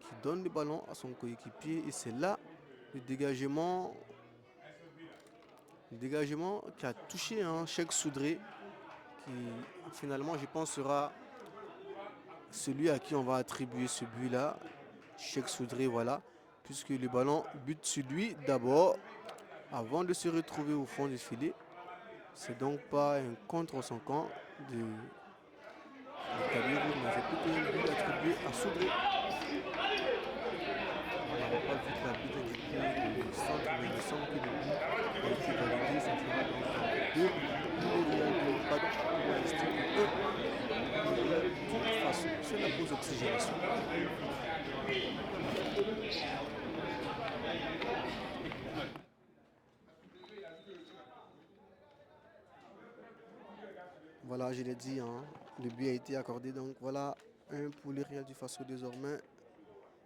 qui donne le ballon à son coéquipier. Et c'est là le dégagement qui a touché un Cheikh Soudré, qui finalement, je pense, sera celui à qui on va attribuer ce but-là. Cheikh Soudré, voilà. Puisque le ballon bute sur lui d'abord, avant de se retrouver au fond du filet. C'est donc pas un contre son camp de Kabiru, mais c'est plutôt un but attribué à Soudré. On n'avait pas vu que l'arbitre indiquait le centre, mais il me semble que le but a été validé. Ça fera donc 2 pardon, on va estimer 1. De toute façon, c'est la pause d'oxygénation. Voilà, je l'ai dit, hein, le but a été accordé. Donc voilà, 1 pour le Real du Faso désormais.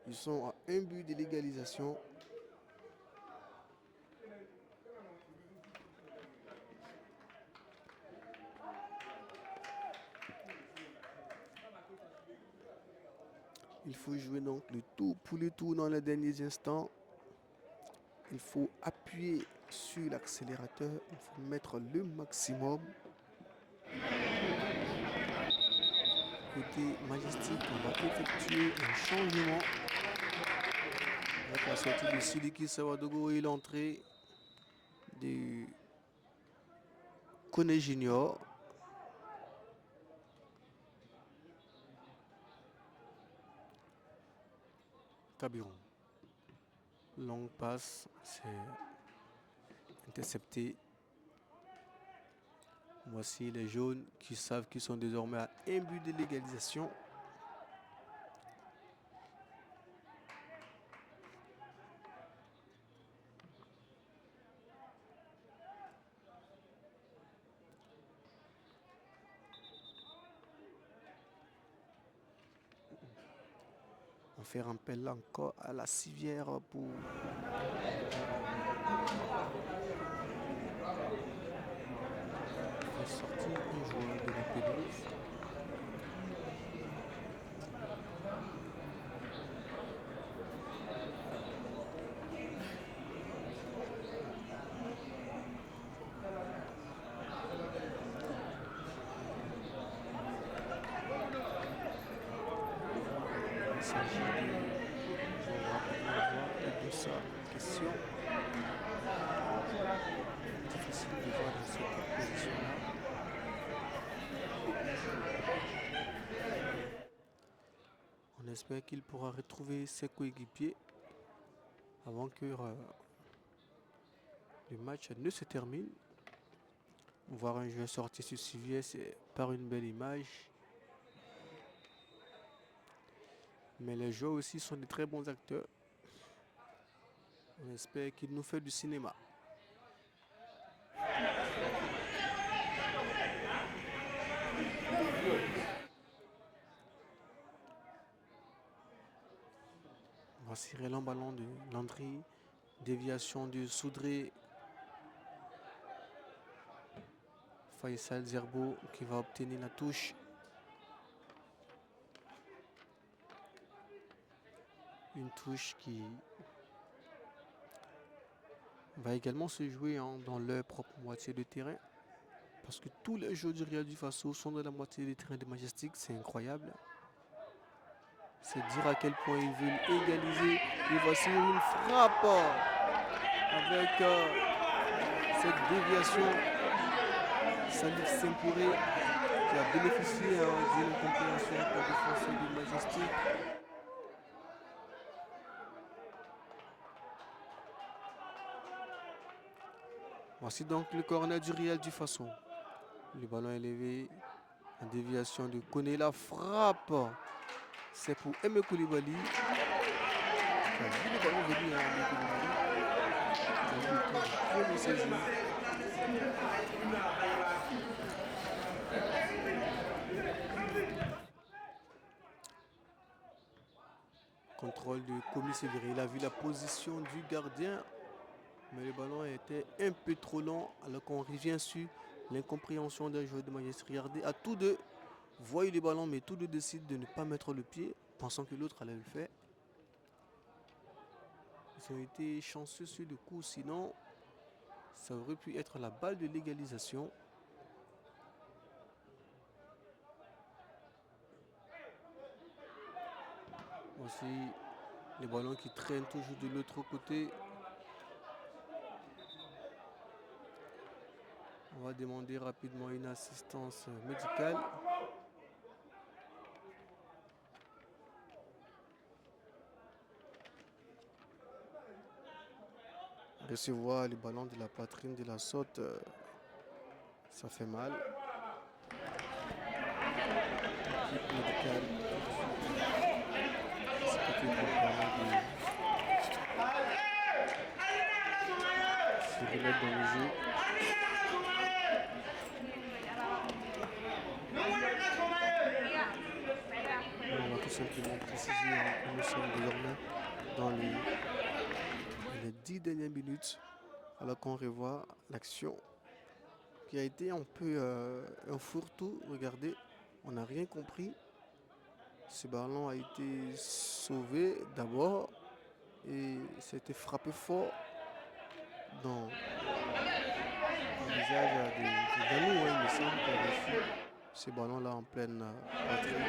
Ils sont à 1 but de l'égalisation. Il faut jouer donc le tour pour le tour dans les derniers instants. Il faut appuyer sur l'accélérateur. Il faut mettre le maximum. Côté Majestic, on va effectuer un changement. Avec la sortie de Sidiki Sawadogo et l'entrée de Kone Junior. Kabiron. Longue passe, c'est intercepté. Voici les jaunes qui savent qu'ils sont désormais à 1 but de l'égalisation. faire appel encore à la civière pour faire sortir un joueur de la pelouse. Il s'agit de, je vais rapidement voir Edoussa en question. Difficile de voir dans cette position-là. On espère qu'il pourra retrouver ses coéquipiers avant que le match ne se termine. Voir un joueur sortir sur civière, c'est par une belle image. Mais les joueurs aussi sont de très bons acteurs. On espère qu'il nous fait du cinéma. Voici l'élan ballon de Landry. Déviation de Soudré. Faisal Zerbo qui va obtenir la touche. Une touche qui va également se jouer dans leur propre moitié de terrain. Parce que tous les joueurs du Real du Faso sont dans la moitié du terrain de Majestic. C'est incroyable. C'est dire à quel point ils veulent égaliser. Et voici une frappe avec cette déviation. Salif Sempouré qui a bénéficié d'une compréhension pour défense de Majestic. Voici donc le corner du Real du Faso. Le ballon élevé. La déviation de Koné. La frappe. C'est pour Aimé Koulibaly. Il a vu le ballon venir à Aimé Koulibaly. Il a vu le temps de le saisir. Contrôle de Komi Sévéré. Il a vu la position du gardien. Mais le ballon était un peu trop long. Alors qu'on revient sur l'incompréhension d'un joueur de Majestic. Regardez, à tous deux, voient le ballon, mais tous deux décident de ne pas mettre le pied, pensant que l'autre allait le faire. Ils ont été chanceux sur le coup, sinon ça aurait pu être la balle de l'égalisation. Aussi, les ballons qui traînent toujours de l'autre côté. On va demander rapidement une assistance médicale. Recevoir le ballon de la poitrine de la saute, ça fait mal. L'équipe médicale se remettre dans le jeu. On va tout simplement préciser que nous sommes désormais dans les 10 dernières minutes, alors qu'on revoit l'action qui a été un peu un fourre-tout. Regardez, on n'a rien compris. Ce ballon a été sauvé d'abord et c'était frappé fort dans le visage de Dani. Il me semble qu'il a reçu ce ballon-là en pleine poitrine.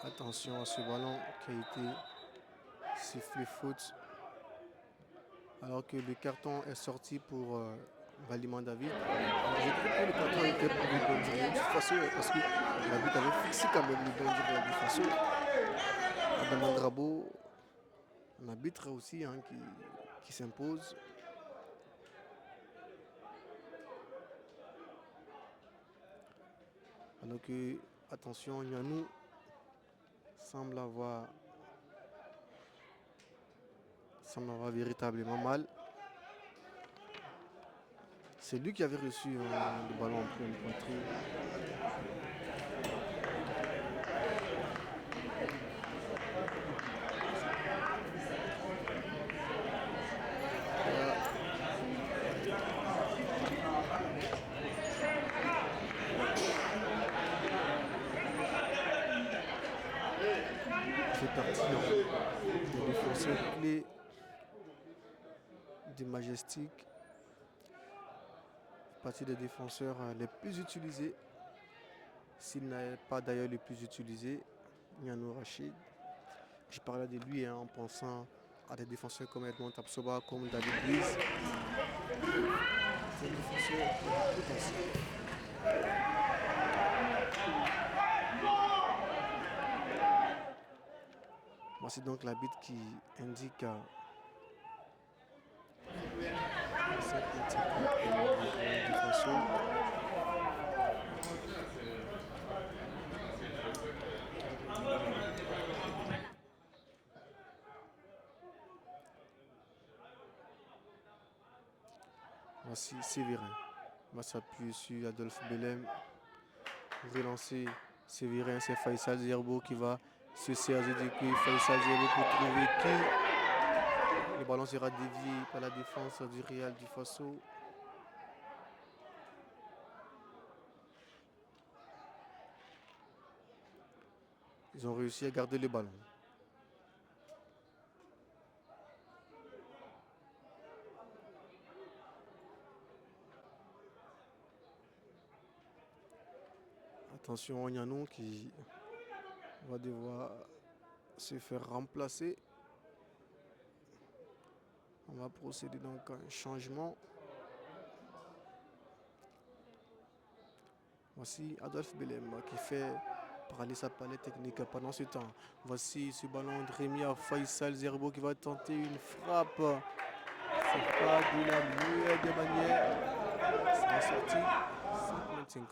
Attention à ce ballon qui a été sifflé faute alors que le carton est sorti pour Valiment David. J'ai cru que le carton était pour le Bondiria du Faso parce que l'arbitre avait fixé quand même le Bondiria du Faso. Adam Grabo, un arbitre aussi hein, qui s'impose. Alors que, attention, Nyanou semble avoir véritablement mal. C'est lui qui avait reçu le ballon en pleine poitrine. Il fait partie des défenseurs clés du Majestic. Partie des défenseurs les plus utilisés. S'il n'est pas d'ailleurs le plus utilisé, Nianou Rachid. Je parlais de lui en pensant à des défenseurs comme Edmond Tapsoba, comme David Luiz. C'est un défenseur potentiel. Voici donc l'arbitre qui indique voici Sévérin. On va s'appuyer sur Adolphe Belem. Pour relancer Sévérin, c'est Faisal Zerbo qui va se servir du coup. Faisal Zerbo pour trouver qui. Le ballon sera dévié par la défense du Real du Faso. Ils ont réussi à garder le ballon. Attention à Nyanou qui va devoir se faire remplacer. On va procéder donc à un changement. Voici Adolphe Belem qui fait parler sa palette technique pendant ce temps. Voici ce ballon de Rémi à Faisal Zerbo qui va tenter une frappe. C'est pas de la meilleure des manières. C'est sorti 50-50.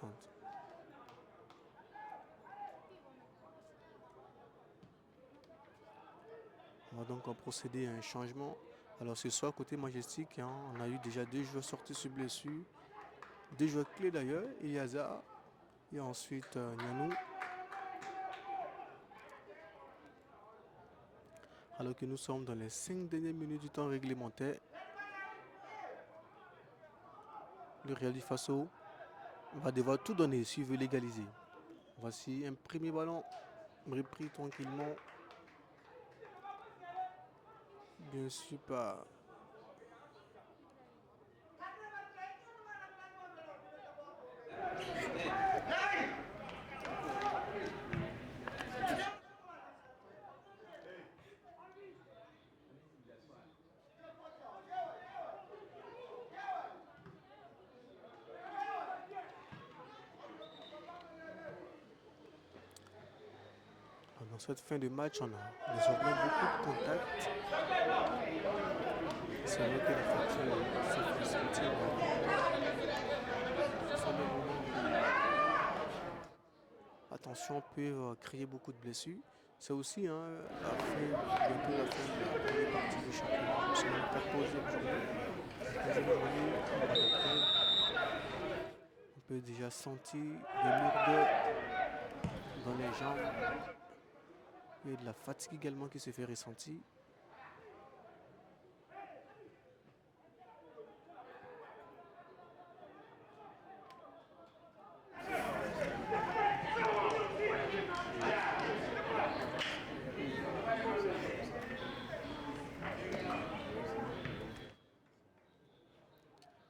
On va donc procéder à un changement. Alors ce soir, côté Majestic, hein, on a eu déjà 2 joueurs sortis sur blessure. 2 joueurs clés d'ailleurs, Eliazar et ensuite Nyanou. Alors que nous sommes dans les 5 dernières minutes du temps réglementaire. Le Real du Faso va devoir tout donner s'il veut l'égaliser. Voici un premier ballon repris tranquillement. Bien sûr pas. Dans cette fin de match, on a désormais beaucoup de contacts. C'est vrai que la fatigue se fait sentir. Attention, peut créer beaucoup de blessures. C'est aussi la fin de la première partie du championnat. C'est la 14e journée. On peut déjà sentir des lourdeurs dans les jambes et de la fatigue également qui se fait ressentir.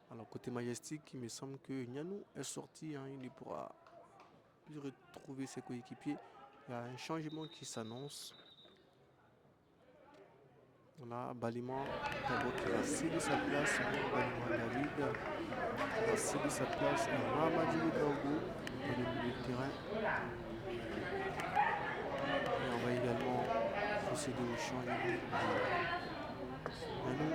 Alors côté Majestic, il me semble que Nyanou est sorti, hein, il ne pourra plus retrouver ses coéquipiers. Il y a un changement qui s'annonce. On a Balima d'abord qui va céder sa place. Balima David qui va céder sa place à Mamadi Ouedraogo dans le milieu de terrain. Et on va également procéder au changement de Manou.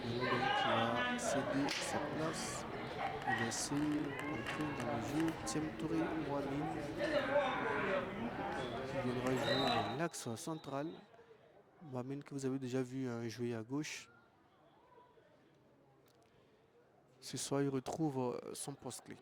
Manou donc qui va céder sa place et laisser entrer dans le jeu Thiem Touré Mohamed qui viendra jouer dans l'axe central. Mohamed que vous avez déjà vu jouer à gauche. Ce soir, il retrouve son poste clé.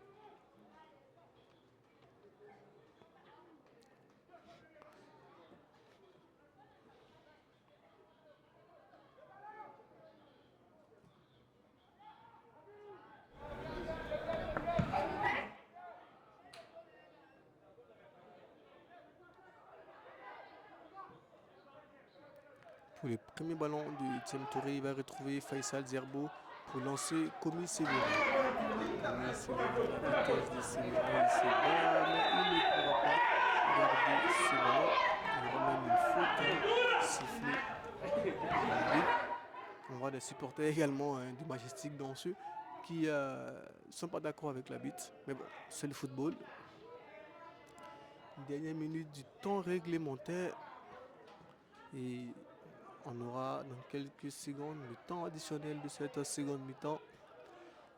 Pour les premiers ballons de Thiem Touré, il va retrouver Faisal Zerbo pour lancer Komi Sévérin. Komi Sévérin, la vitesse de Sévérin, il se bat, mais il ne pourra pas garder ce ballon. Il ramène une faute sifflée. On voit des supporters également du Majestic dans ceux qui ne sont pas d'accord avec la bite. Mais bon, c'est le football. Dernière minute du temps réglementaire. Et on aura dans quelques secondes le temps additionnel de cette seconde mi-temps.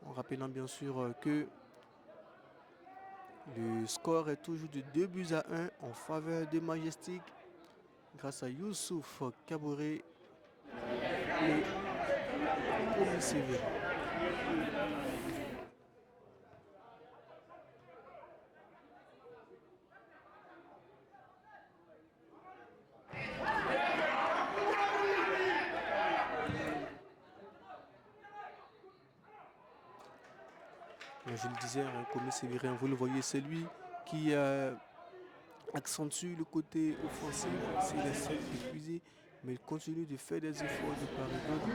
En rappelant bien sûr que le score est toujours de 2-1 en faveur de Majestic grâce à Youssouf Kaboré et Komi Sévérin. Je le disais, Komi Sévérin, vous le voyez, c'est lui qui accentue le côté offensif. C'est les centres épuisés, mais il continue de faire des efforts de part et d'autre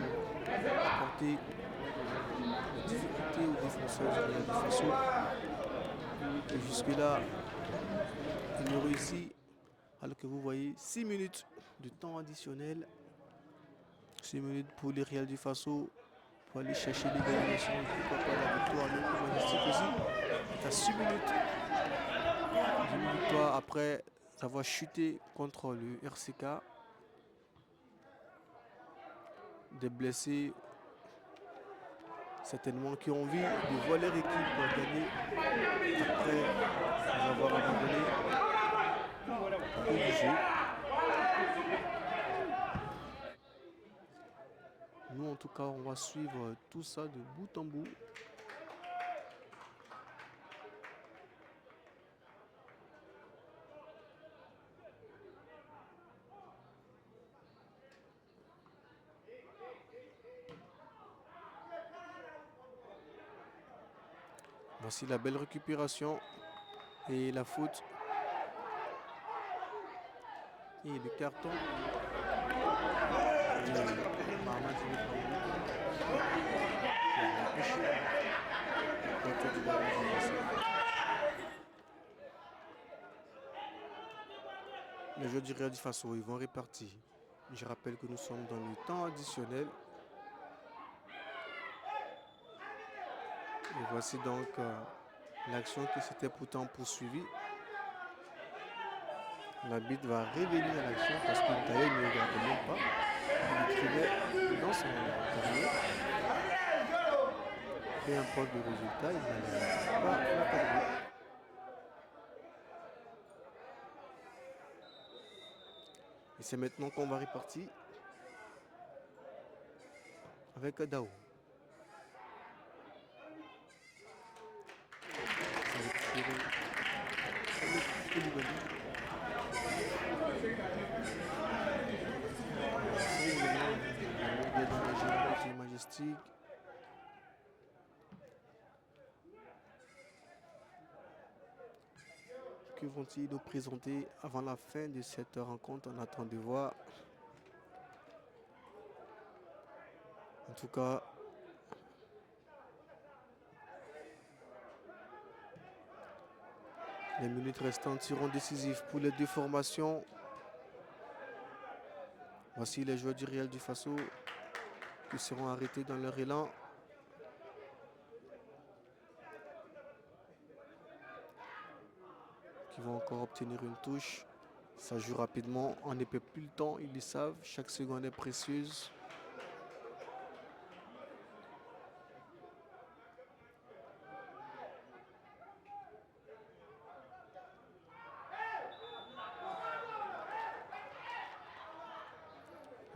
pour apporter la difficulté aux défenseurs du Real de Faso. Et jusque-là, il ne réussit, alors que vous voyez 6 minutes de temps additionnel. 6 minutes pour les Real du Faso pour aller chercher l'égalisation et pourquoi pas la victoire. Le Majestic aussi est à 6 minutes d'une victoire après avoir chuté contre le RCK. Des blessés certainement qui ont envie de voir leur équipe gagner après avoir abandonné le jeu. Nous en tout cas on va suivre tout ça de bout en bout. Voici la belle récupération et la faute. Et le carton. Les joueurs du Real du Faso, ils vont répartir. Je rappelle que nous sommes dans le temps additionnel. Et voici donc l'action qui s'était pourtant poursuivie. L'arbitre va revenir à l'action parce que d'ailleurs il ne regardait même pas. Il écrivait dans son carnet. Peu importe le résultat, il n'allait pas l'accorder. Et c'est maintenant qu'on va répartir avec Dao. Majestic. Que vont-ils nous présenter avant la fin de cette rencontre? On attend de voir. En tout cas, Les minutes restantes seront décisives pour les deux formations. Voici les joueurs du Real du Faso qui seront arrêtés dans leur élan. Qui vont encore obtenir une touche. Ça joue rapidement, on ne perd plus le temps, ils le savent, chaque seconde est précieuse.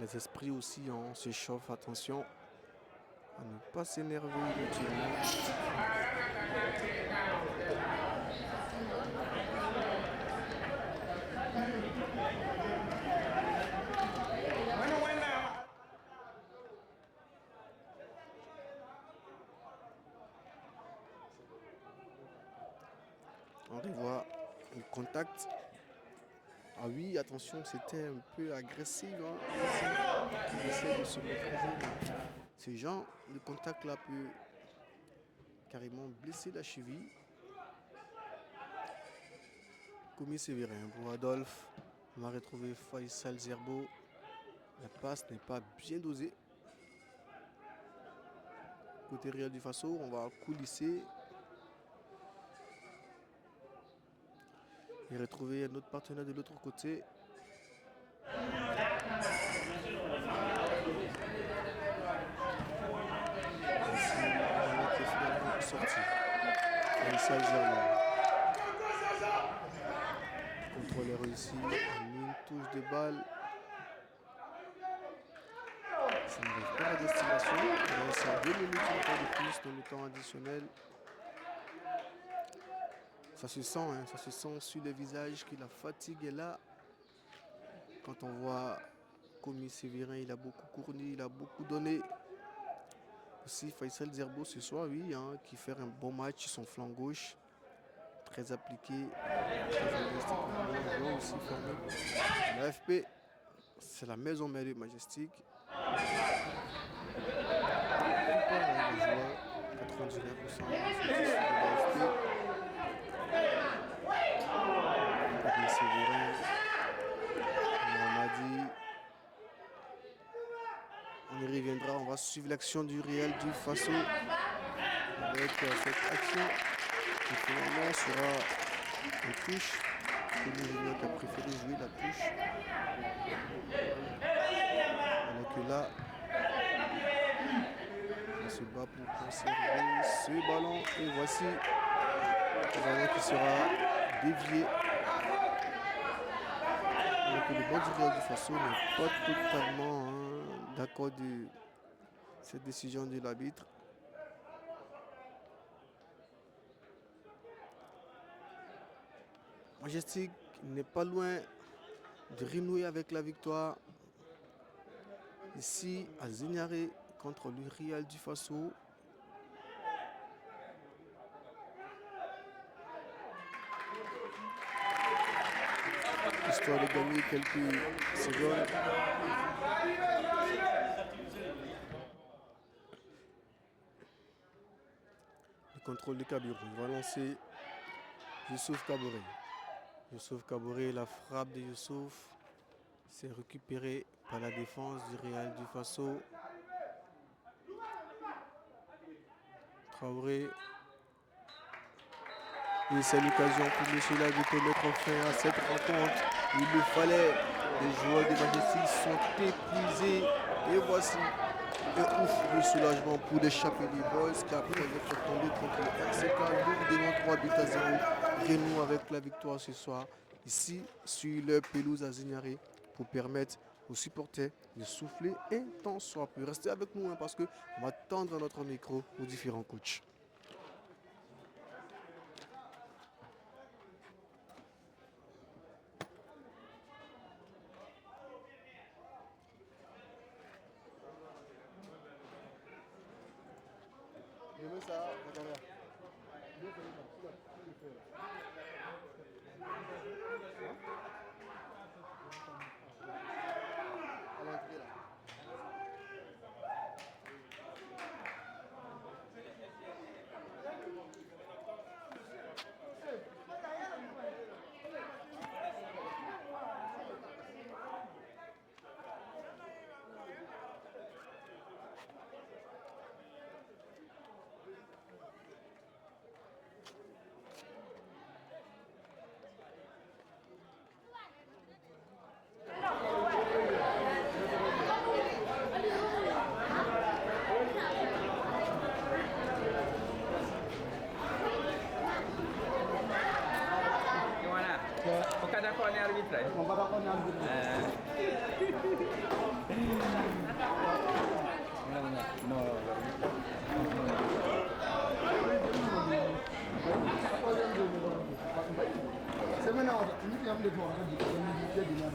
Les esprits aussi se chauffent, attention à ne pas s'énerver inutilement. On revoit le contact. Ah oui, attention, c'était un peu agressif. Ils essaient de se maîtriser. Ce genre de contact là peut carrément blesser la cheville. Commis Sévérin pour Adolphe. On va retrouver Faisal Zerbo. La passe n'est pas bien dosée. Côté Real du Faso, on va coulisser. Et retrouver un autre partenaire de l'autre côté. Sorti. Faisal Zerbo. Contrôle est réussi. Une touche de balle. Ça n'arrive pas à la destination. Il reste à 2 minutes de plus dans le temps additionnel. Ça se sent sur les visages que la fatigue est là. Quand on voit Commis Sévérin, il a beaucoup courni, il a beaucoup donné. Aussi Faisal Zerbo ce soir, oui, qui fait un bon match sur son flanc gauche. Très appliqué, très investi pour le aussi formé. L'AFP, c'est la maison mère de Majestic. Les joueurs, 99% de l'AFP. Commis Sévérin, Mohamadi. On y reviendra, on va suivre l'action du Real du Faso avec cette action qui finalement sera une touche. Le joueur qui a préféré jouer la touche. Alors que là, on se bat pour conserver ce ballon. Et voici le ballon qui sera dévié. Alors que le banc du Real du Faso n'est pas totalement d'accord de cette décision de l'arbitre. Majestic n'est pas loin de renouer avec la victoire ici à Zignaré contre le Real du Faso. Histoire de gagner quelques secondes. Le contrôle de Kabirou. Il va lancer Youssouf Kaboré. Youssouf Kaboré, la frappe de Youssouf, c'est récupéré par la défense du Real du Faso. Traoré. Et c'est l'occasion pour monsieur-là de mettre fin à cette rencontre. Il le fallait. Les joueurs de Majestic sont épuisés. Et voici un ouf de soulagement pour l'échappée des Boys qui après être tombé contre le RCK lourdement 3 buts à 0. Renoue avec la victoire ce soir ici sur leur pelouse à Zignaré pour permettre aux supporters de souffler un temps soit peu. Restez avec nous parce qu'on va tendre notre micro aux différents coachs. d'accord en arbitrage. On va d'accord en arbitrage. Non. C'est maintenant, nous avons des gens qui ont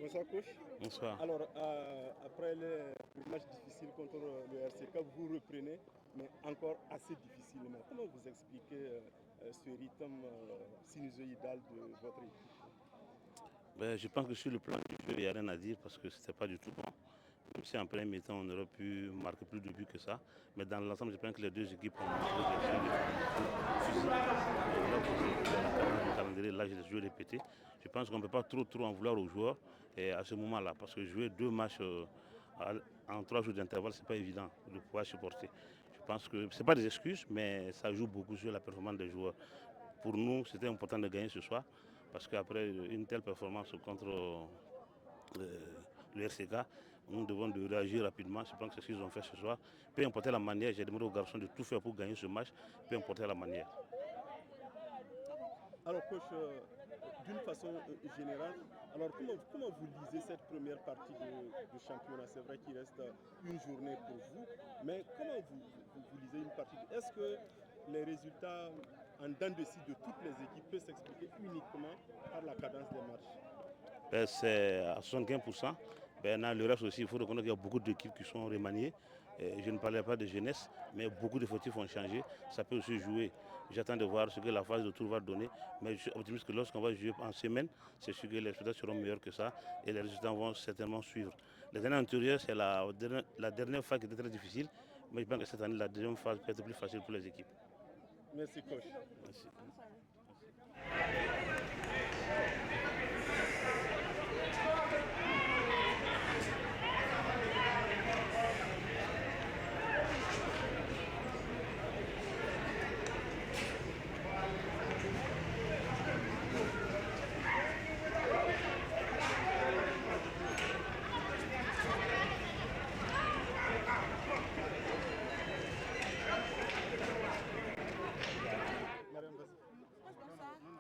Bonsoir coach. Bonsoir. Alors après le match difficile contre le RCK, vous reprenez, mais encore assez difficilement. Comment vous expliquez ce rythme sinusoïdal de votre équipe? Je pense que sur le plan du jeu, il n'y a rien à dire parce que ce n'était pas du tout bon. Même si en premier mi-temps, on aurait pu marquer plus de buts que ça. Mais dans l'ensemble, je pense que les deux équipes ont montré des physiques. Le calendrier, là, je vais répéter. Je pense qu'on ne peut pas trop en vouloir aux joueurs et à ce moment-là. Parce que jouer 2 matchs en 3 jours d'intervalle, ce n'est pas évident de pouvoir supporter. Je pense que ce n'est pas des excuses, mais ça joue beaucoup sur la performance des joueurs. Pour nous, c'était important de gagner ce soir. Parce qu'après une telle performance contre le RCK, nous devons de réagir rapidement. Je pense que c'est ce qu'ils ont fait ce soir. Peu importe la manière, j'ai demandé aux garçons de tout faire pour gagner ce match, peu importe la manière. Alors coach, d'une façon générale, alors comment vous lisez cette première partie de championnat? C'est vrai qu'il reste une journée pour vous, mais comment vous lisez une partie? Est-ce que les résultats en dents de scie de toutes les équipes peuvent s'expliquer uniquement par la cadence des matchs? C'est à 75%. Dans le reste aussi, il faut reconnaître qu'il y a beaucoup d'équipes qui sont remaniées. Je ne parlais pas de jeunesse, mais beaucoup d'effectifs ont changé. Ça peut aussi jouer. J'attends de voir ce que la phase de tour va donner. Mais je suis optimiste que lorsqu'on va jouer en semaine, c'est sûr que les résultats seront meilleurs que ça et les résultats vont certainement suivre. Les années antérieures, c'est la dernière phase qui était très difficile. Mais je pense que cette année, la deuxième phase peut être plus facile pour les équipes. Merci coach. Merci.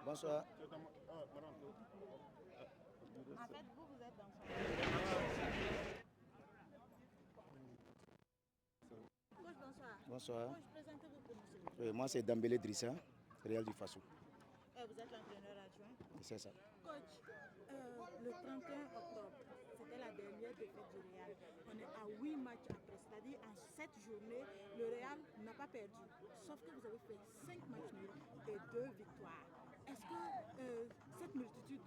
Bonsoir. En fait, vous êtes dans son... Coach, bonsoir. Bonsoir. Coach, présentez-vous pour nous, s'il vous plaît. Moi, c'est Dambélé Drissa, Real du Faso. Vous êtes l'entraîneur adjoint. C'est ça. Coach, le 31 octobre, c'était la dernière défaite du Real. On est à 8 matchs après, c'est-à-dire en 7 journées, le Real n'a pas perdu. Sauf que vous avez fait 5 matchs nuls et 2 victoires. Est-ce que cette multitude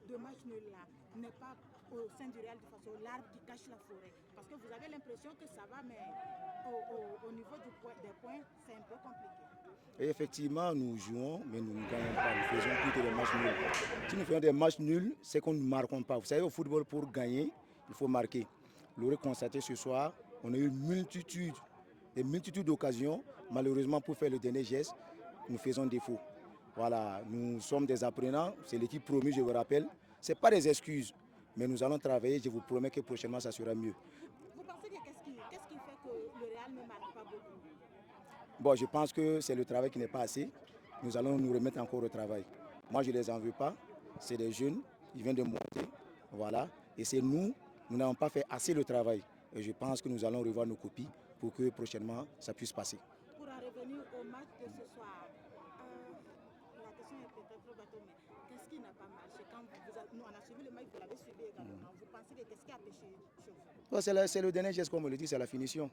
de matchs nuls-là n'est pas au sein du Real de façon l'arbre qui cache la forêt? Parce que vous avez l'impression que ça va, mais au niveau des points, c'est un peu compliqué. Et effectivement, nous jouons, mais nous ne gagnons pas. Nous faisons plutôt des matchs nuls. Si nous faisons des matchs nuls, c'est qu'on ne marquons pas. Vous savez, au football, pour gagner, il faut marquer. Vous l'aurez constaté ce soir, on a eu des multitudes d'occasions. Malheureusement, pour faire le dernier geste, nous faisons défaut. Voilà, nous sommes des apprenants, c'est l'équipe promue, je vous rappelle. Ce n'est pas des excuses, mais nous allons travailler, je vous promets que prochainement, ça sera mieux. Vous pensez que qu'est-ce qui fait que le Real ne marque pas beaucoup? Bon, je pense que c'est le travail qui n'est pas assez. Nous allons nous remettre encore au travail. Moi, je ne les en veux pas. C'est des jeunes, ils viennent de monter. Voilà. Et c'est nous n'avons pas fait assez le travail. Et je pense que nous allons revoir nos copies pour que prochainement, ça puisse passer. Pour en revenir au match de ce soir, la question est peut-être bateau, mais qu'est-ce qui n'a pas marché quand nous, on a suivi le match, vous l'avez suivi également. Vous pensez que qu'est-ce qui a péché chez vous? C'est le dernier geste, comme on le dit, c'est la finition.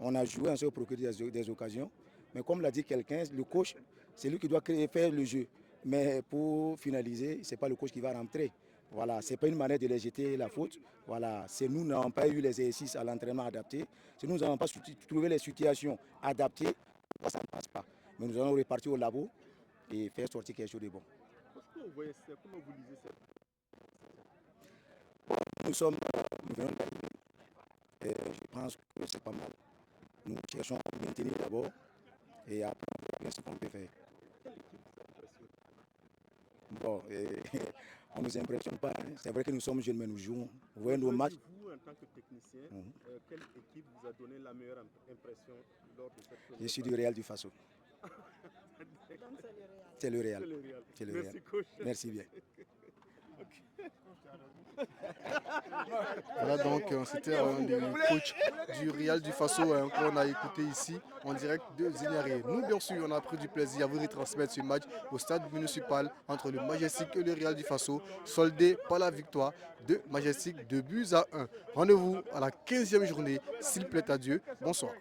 On a joué, on s'est procuré des occasions. Mais comme l'a dit quelqu'un, le coach, c'est lui qui doit faire le jeu. Mais pour finaliser, ce n'est pas le coach qui va rentrer. Voilà, ce n'est pas une manière de les jeter la faute. Voilà, c'est nous n'avons pas eu les exercices à l'entraînement adapté. C'est nous n'avons pas trouvé les situations adaptées. Ça ne passe pas. Mais nous allons repartir au labo et faire sortir quelque chose de bon. Comment vous lisez ça? Nous venons d'arriver. Je pense que c'est pas mal. Nous cherchons à maintenir d'abord et après on verra ce qu'on peut faire. Bon, on ne nous impressionne pas. Hein. C'est vrai que nous sommes jeunes, mais nous jouons. Vous voyez nos matchs. Vous, en tant que technicien, quelle équipe vous a donné la meilleure impression lors de cette première Je suis du Real du Faso. C'est le Real. C'est le Real. Merci, coach. Merci bien. Voilà donc, c'était le coach du Real du Faso qu'on a écouté ici en direct de Zignaré. Nous, bien sûr, on a pris du plaisir à vous retransmettre ce match au stade municipal entre le Majestic et le Real du Faso, soldé par la victoire de Majestic 2-1. Rendez-vous à la 15e journée, s'il plaît à Dieu. Bonsoir.